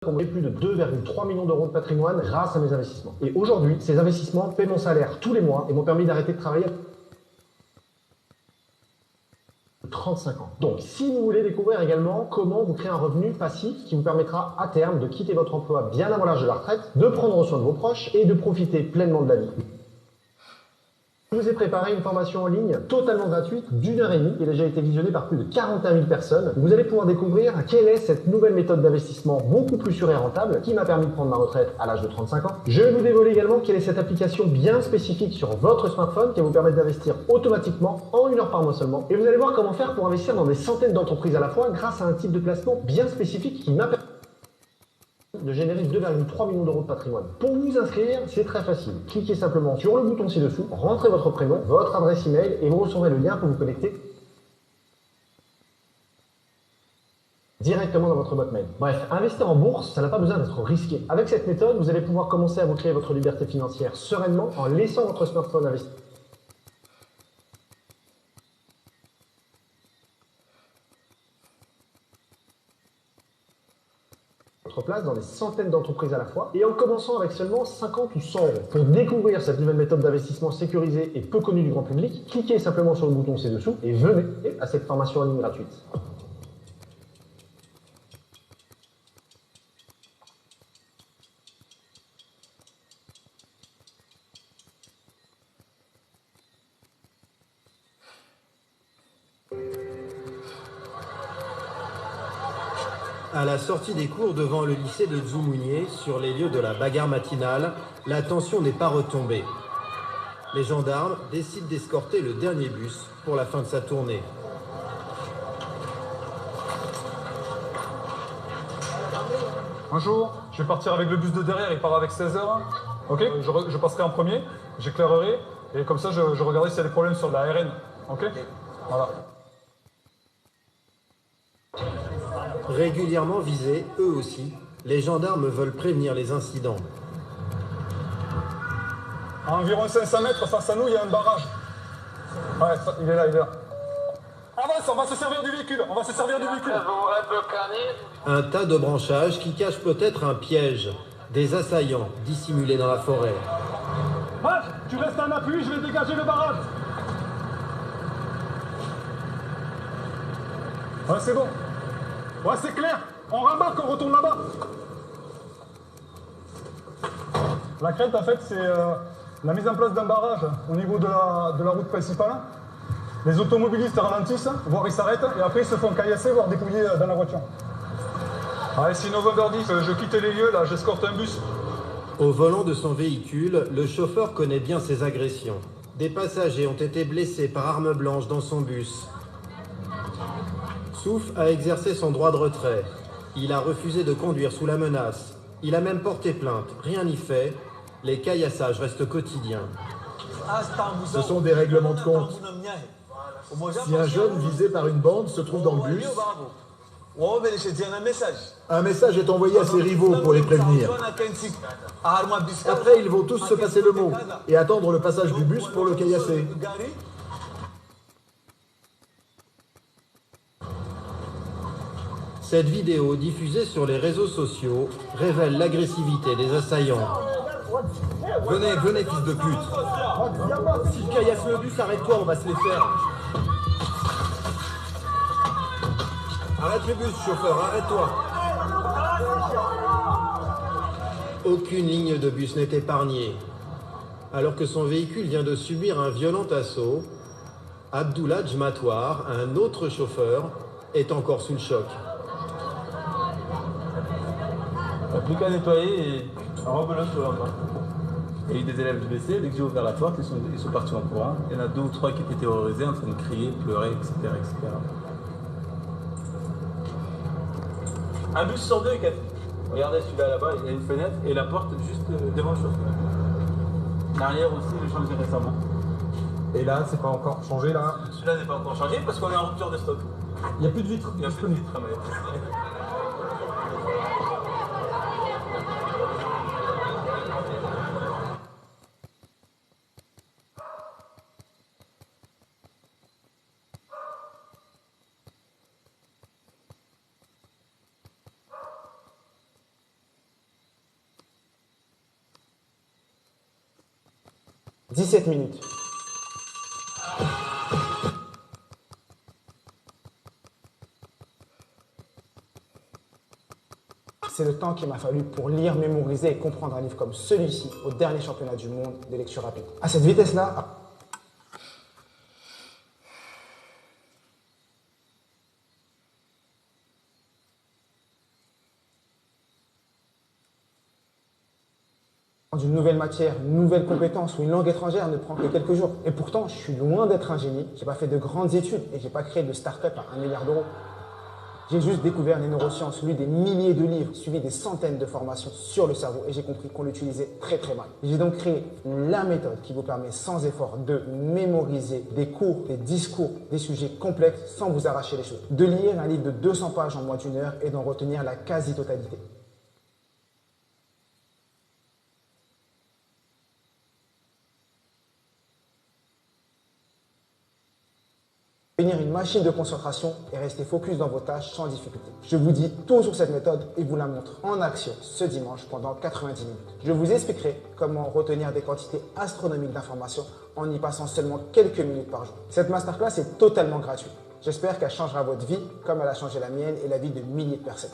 pour me plus de 2,3 millions d'euros de patrimoine grâce à mes investissements. Et aujourd'hui, ces investissements paient mon salaire tous les mois et m'ont permis d'arrêter de travailler à 35 ans. Donc, si vous voulez découvrir également comment vous créer un revenu passif qui vous permettra à terme de quitter votre emploi bien avant l'âge de la retraite, de prendre soin de vos proches et de profiter pleinement de la vie. Je vous ai préparé une formation en ligne totalement gratuite d'1h30 qui a déjà été visionnée par plus de 41 000 personnes. Vous allez pouvoir découvrir quelle est cette nouvelle méthode d'investissement beaucoup plus sûre et rentable qui m'a permis de prendre ma retraite à l'âge de 35 ans. Je vais vous dévoiler également quelle est cette application bien spécifique sur votre smartphone qui va vous permettre d'investir automatiquement en 1 heure par mois seulement. Et vous allez voir comment faire pour investir dans des centaines d'entreprises à la fois grâce à un type de placement bien spécifique qui m'a permis de générer 2,3 millions d'euros de patrimoine. Pour vous inscrire, c'est très facile. Cliquez simplement sur le bouton ci-dessous, rentrez votre prénom, votre adresse email et vous recevrez le lien pour vous connecter directement dans votre boîte mail. Bref, investir en bourse, ça n'a pas besoin d'être risqué. Avec cette méthode, vous allez pouvoir commencer à vous créer votre liberté financière sereinement en laissant votre smartphone investir place dans des centaines d'entreprises à la fois et en commençant avec seulement 50 ou 100 €. Pour découvrir cette nouvelle méthode d'investissement sécurisée et peu connue du grand public, cliquez simplement sur le bouton ci-dessous et venez à cette formation en ligne gratuite. À la sortie des cours devant le lycée de Dzoumogné, sur les lieux de la bagarre matinale, la tension n'est pas retombée. Les gendarmes décident d'escorter le dernier bus pour la fin de sa tournée. Bonjour, je vais partir avec le bus de derrière, il part avec 16 h. Ok, je passerai en premier, j'éclairerai, et comme ça je regarderai s'il y a des problèmes sur la RN. Ok. Voilà. Régulièrement visés, eux aussi, les gendarmes veulent prévenir les incidents. À environ 500 mètres face à nous, il y a un barrage. Ouais, il est là, il est là. Avance, on va se servir du véhicule, Un tas de branchages qui cachent peut-être un piège. Des assaillants dissimulés dans la forêt. Matt, tu restes en appui, je vais dégager le barrage. Ouais, c'est bon. Ouais, c'est clair. On rembarque, on retourne là-bas. La crainte, en fait, c'est la mise en place d'un barrage au niveau de la route principale. Les automobilistes ralentissent, voire ils s'arrêtent, et après ils se font caillasser, voire dépouiller dans la voiture. Allez, c'est November 10, je quitte les lieux, là, j'escorte un bus. Au volant de son véhicule, le chauffeur connaît bien ses agressions. Des passagers ont été blessés par arme blanche dans son bus. Souf a exercé son droit de retrait. Il a refusé de conduire sous la menace. Il a même porté plainte. Rien n'y fait. Les caillassages restent quotidiens. Ce sont des règlements de compte. Si un jeune visé par une bande se trouve dans le bus, Un message est envoyé à ses rivaux pour les prévenir. Après, ils vont tous se passer le mot et attendre le passage du bus pour le caillasser. Cette vidéo diffusée sur les réseaux sociaux révèle l'agressivité des assaillants. Venez, venez, fils de pute. Si je caillasse le bus, arrête-toi, on va se les faire. Arrête le bus, chauffeur, arrête-toi. Aucune ligne de bus n'est épargnée. Alors que son véhicule vient de subir un violent assaut, Abdullah Jmatwar, un autre chauffeur, est encore sous le choc. Il n'y a plus qu'à nettoyer et rebelote sur là-bas. Il y a eu des élèves blessés, dès que j'ai ouvert la porte, ils sont partis en courant. Il y en a 2 ou 3 qui étaient terrorisés, en train de crier, pleurer, etc. etc. Un bus sur 2 est cassé. Regardez celui-là là-bas, il y a une fenêtre et la porte juste devant le chauffeur. L'arrière aussi, il est changé récemment. Et là, c'est pas encore changé là? Celui-là n'est pas encore changé parce qu'on est en rupture de stock. Il n'y a plus de vitres. Il n'y a plus de vitres à mettre. « 17 minutes. C'est le temps qu'il m'a fallu pour lire, mémoriser et comprendre un livre comme celui-ci au dernier championnat du monde de lecture rapide. À cette vitesse-là, une nouvelle matière, une nouvelle compétence ou une langue étrangère ne prend que quelques jours. Et pourtant, je suis loin d'être un génie. J'ai pas fait de grandes études et j'ai pas créé de start-up à 1 milliard d'euros. J'ai juste découvert les neurosciences, lu des milliers de livres, suivi des centaines de formations sur le cerveau et j'ai compris qu'on l'utilisait très très mal. J'ai donc créé la méthode qui vous permet sans effort de mémoriser des cours, des discours, des sujets complexes sans vous arracher les cheveux. De lire un livre de 200 pages en moins d'1 heure et d'en retenir la quasi-totalité. Devenir une machine de concentration et rester focus dans vos tâches sans difficulté. Je vous dis tout sur cette méthode et vous la montre en action ce dimanche pendant 90 minutes. Je vous expliquerai comment retenir des quantités astronomiques d'informations en y passant seulement quelques minutes par jour. Cette masterclass est totalement gratuite. J'espère qu'elle changera votre vie comme elle a changé la mienne et la vie de milliers de personnes.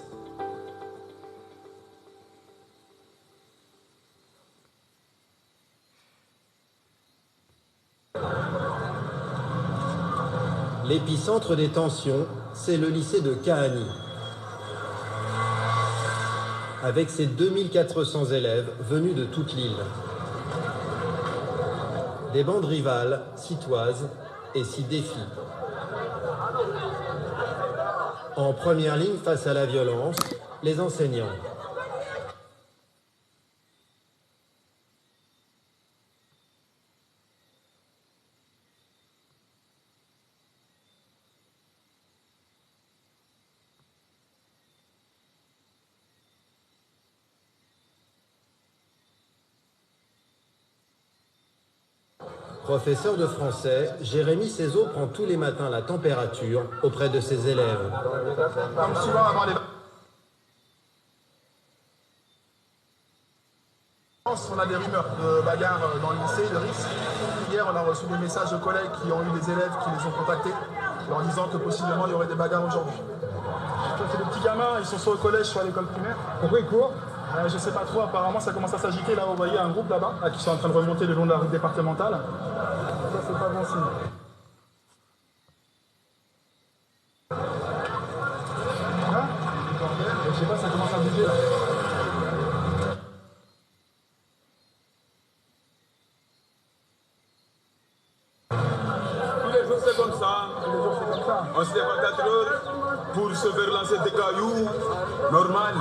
L'épicentre des tensions, c'est le lycée de Kahani. Avec ses 2400 élèves venus de toute l'île. Des bandes rivales s'y toisent et s'y défient. En première ligne face à la violence, les enseignants. Professeur de français, Jérémy Cézot prend tous les matins la température auprès de ses élèves. Comme souvent avant les on a des rumeurs de bagarres dans le lycée, de risques. Hier, on a reçu des messages de collègues qui ont eu des élèves qui les ont contactés leur disant que possiblement il y aurait des bagarres aujourd'hui. C'est des petits gamins, ils sont soit au collège, soit à l'école primaire. Pourquoi ils courent? Je sais pas trop, apparemment ça commence à s'agiter là, vous voyez un groupe là-bas qui sont en train de remonter le long de la route départementale. Ça c'est pas bon signe. Hein? Je sais pas, ça commence à bouger là. Tous les jours c'est comme ça. On se lève à 4 heures pour se faire lancer des cailloux. Normal.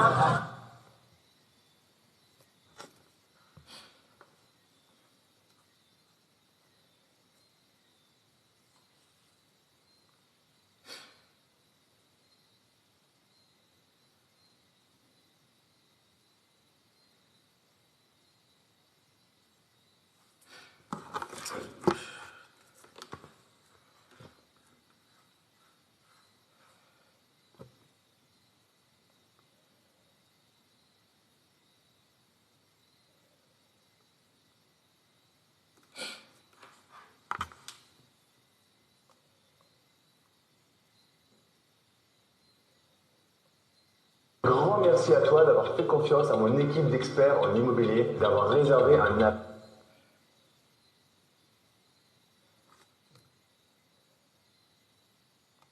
Grand merci à toi d'avoir fait confiance à mon équipe d'experts en immobilier, d'avoir réservé un app.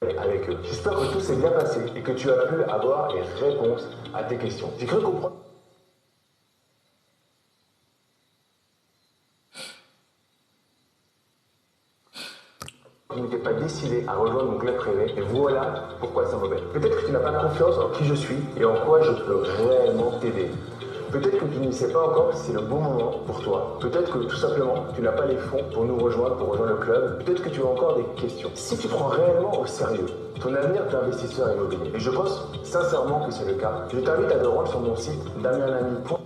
Avec eux. J'espère que tout s'est bien passé et que tu as pu avoir les réponses à tes questions. J'ai cru comprendre. Je n'étais pas décidé à rejoindre mon club privé et voilà pourquoi ça m'embête. Peut-être que tu n'as pas confiance en qui je suis et en quoi je peux réellement t'aider. Peut-être que tu ne sais pas encore si c'est le bon moment pour toi. Peut-être que tout simplement tu n'as pas les fonds pour nous rejoindre, pour rejoindre le club. Peut-être que tu as encore des questions. Si tu prends réellement au sérieux ton avenir d'investisseur immobilier, et je pense sincèrement que c'est le cas, je t'invite à te rendre sur mon site damienlamy.com.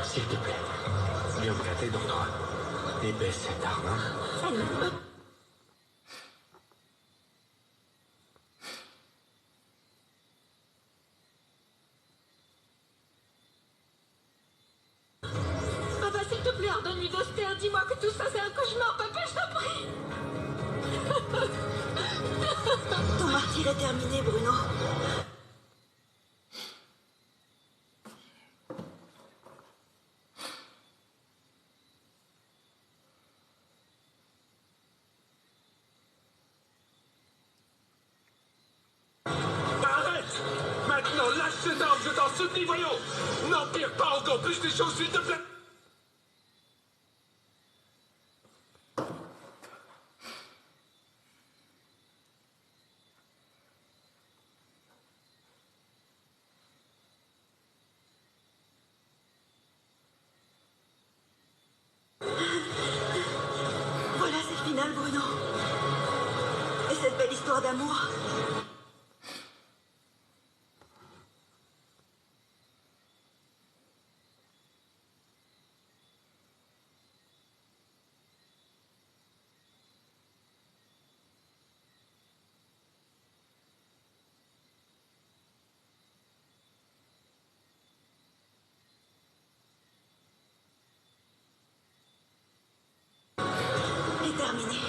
S'il te plaît, viens me gratter dans toi. Et baisse cette arme, hein. Papa, s'il te plaît, ordonne-lui de se taire. Dis-moi que tout ça, c'est un cauchemar. Papa, je t'en prie. Ton martyr est terminé, Bruno. Arrête! Maintenant, lâche ces armes, je t'en supplie, voyons! N'empire pas encore plus les choses, s'il te plaît! Voilà, c'est le final, Bruno. Et cette belle histoire d'amour. Est terminé.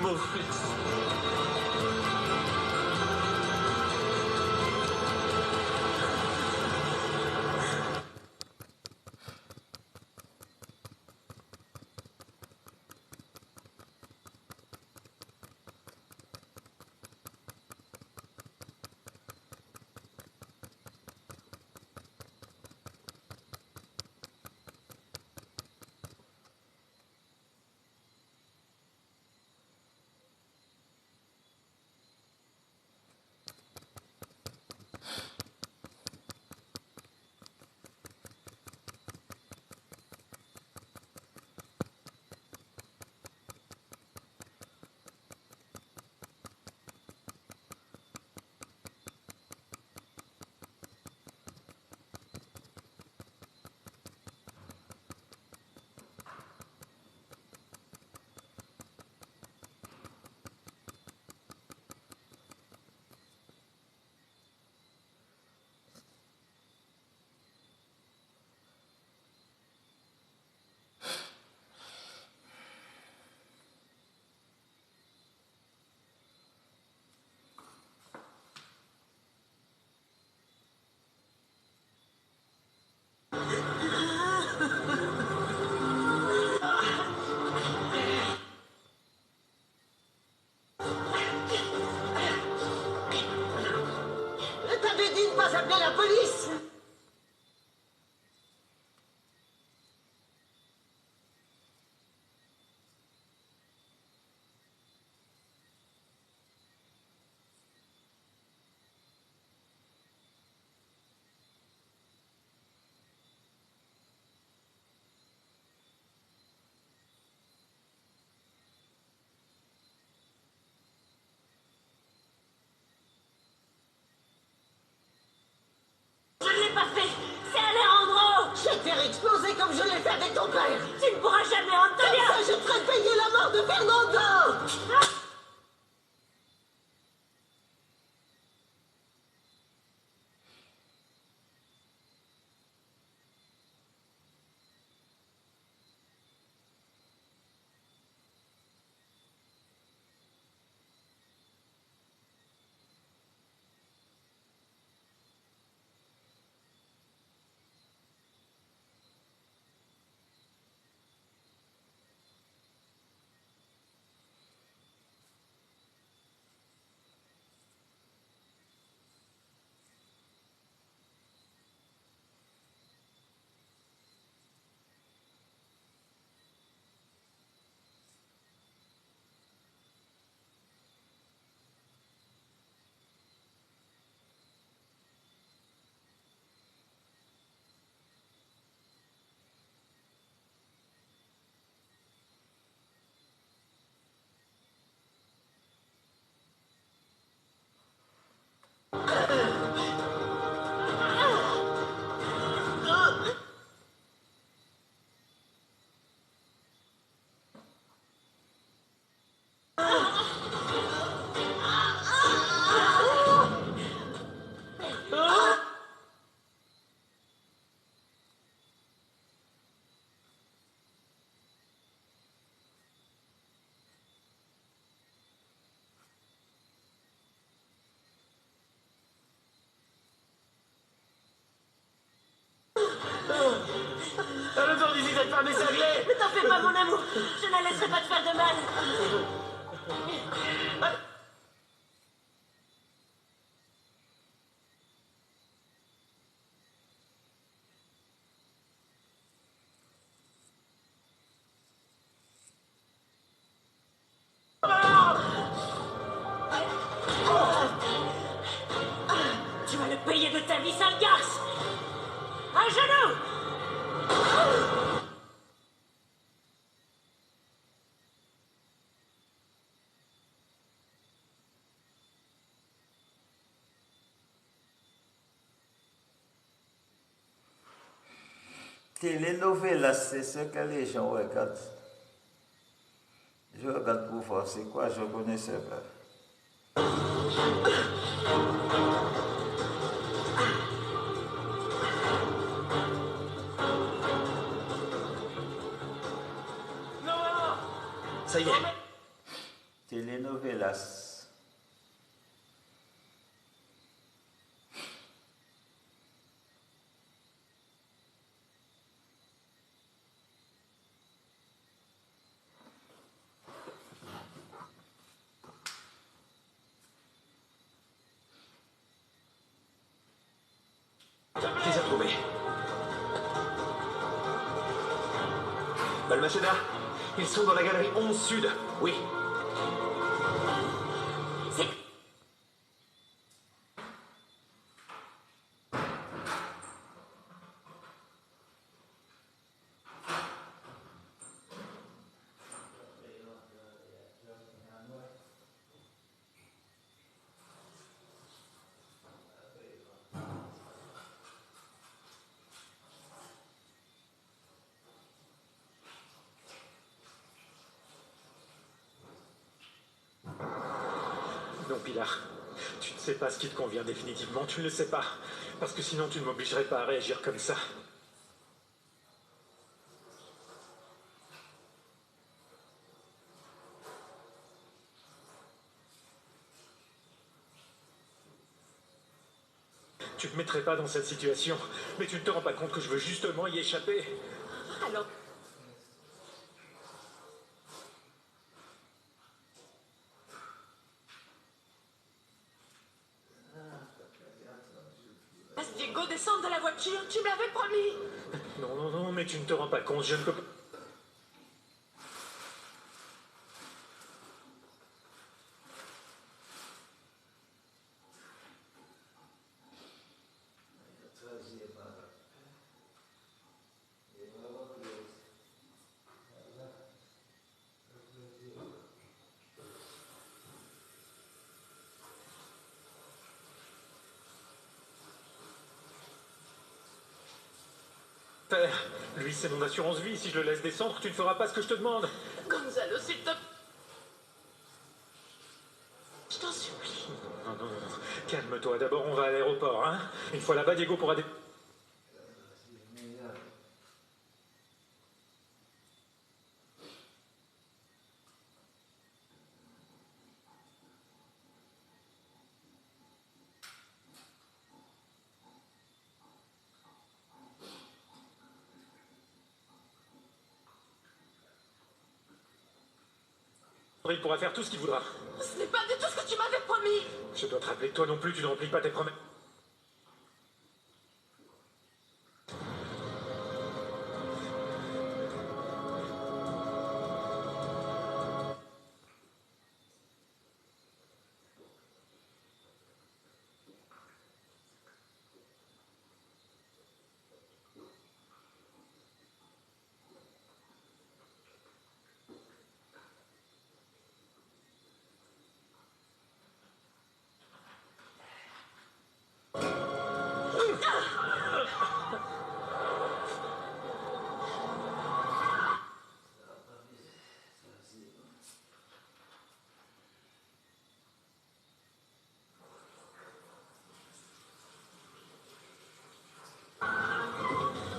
Mon fils. T'avais dit de pas appeler la police. Je ne l'ai pas fait. C'est Alejandro. Je vais te faire exploser comme je l'ai fait avec ton père. Tu ne pourras jamais, Antonia. Comme ça, je te ferai payer la mort de Fernando. Le tour d'ici, cette femme est cinglée. Ne t'en fais pas, mon amour. Je ne la laisserai pas te faire de mal. Tu vas le payer de ta vie, sale garce. À genoux. Télénovelas, c'est ce que les gens regardent. Je regarde pour voir c'est quoi, je connaissais pas. Ça y est. Telenovelas. Je les ai trouvés. Balmaceda, ils sont dans la galerie 11 Sud. Oui. Non, Pilar. Tu ne sais pas ce qui te convient définitivement, tu ne le sais pas. Parce que sinon, tu ne m'obligerais pas à réagir comme ça. Tu ne me mettrais pas dans cette situation, mais tu ne te rends pas compte que je veux justement y échapper. Alors... Laisse Diego descendre de la voiture, tu me l'avais promis. Non, non, non, mais tu ne te rends pas compte, je ne peux pas... Lui, c'est mon assurance vie. Si je le laisse descendre, tu ne feras pas ce que je te demande. Gonzalo, s'il te... Je t'en supplie. Non, non, non, non. Calme-toi. D'abord, on va à l'aéroport, hein. Une fois là-bas, Diego pourra... Il pourra faire tout ce qu'il voudra. Ce n'est pas du tout ce que tu m'avais promis. Je dois te rappeler que toi non plus, tu ne remplis pas tes promesses.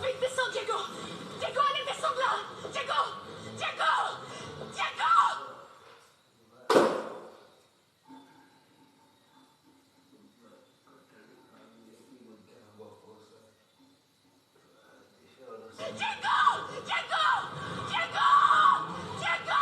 Vite, descends, Diego. Diego, allez, descends de là. Diego. Diego. Diego. Diego. Diego. Diego. Diego.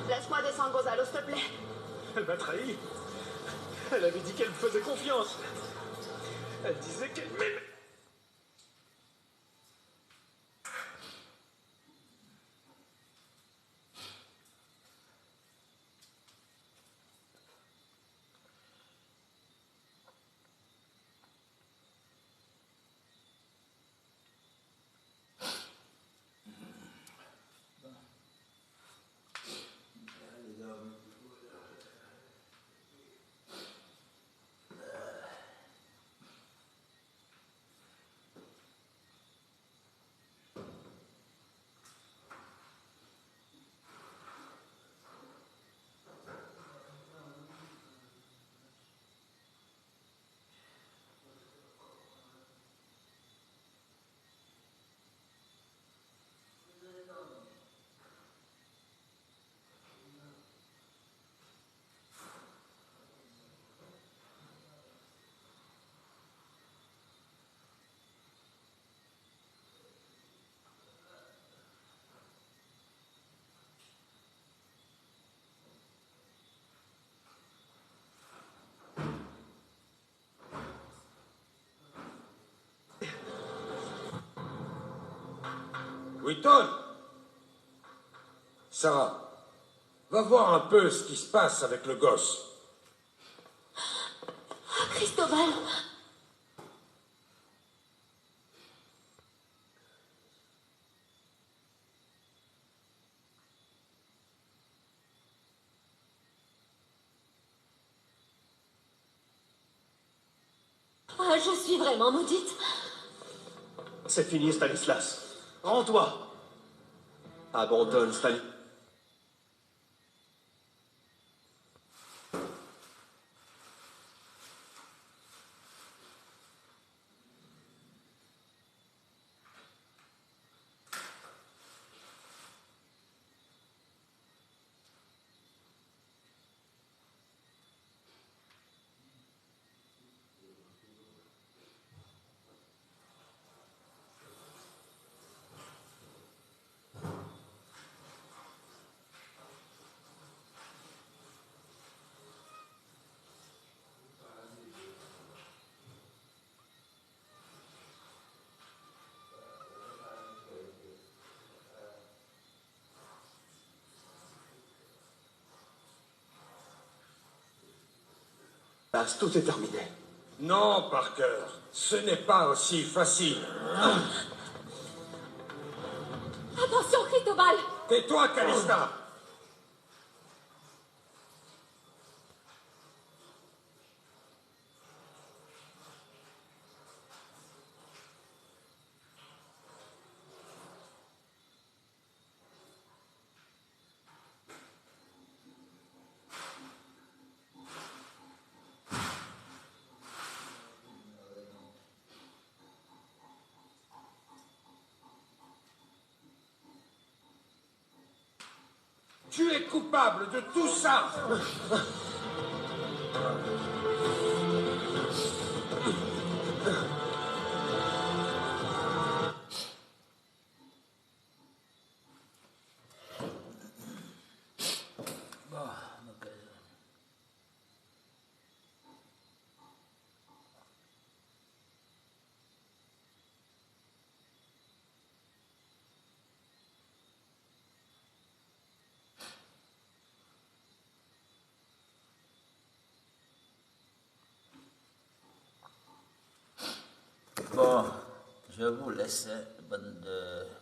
Laisse-moi descendre, Gonzalo, s'il te plaît. Elle m'a trahi. Elle avait dit qu'elle me faisait confiance. Elle disait qu'elle m'aimait. Witton! Sarah, va voir un peu ce qui se passe avec le gosse. Cristobal. Ah, je suis vraiment maudite. C'est fini, Stanislas. Rends-toi. Abandonne, Stanislas. Tout est terminé. Non, Parker, ce n'est pas aussi facile. Attention, Cristobal. Tais-toi, Calista. Tu es coupable de tout ça. Bon, je vous laisse, bande de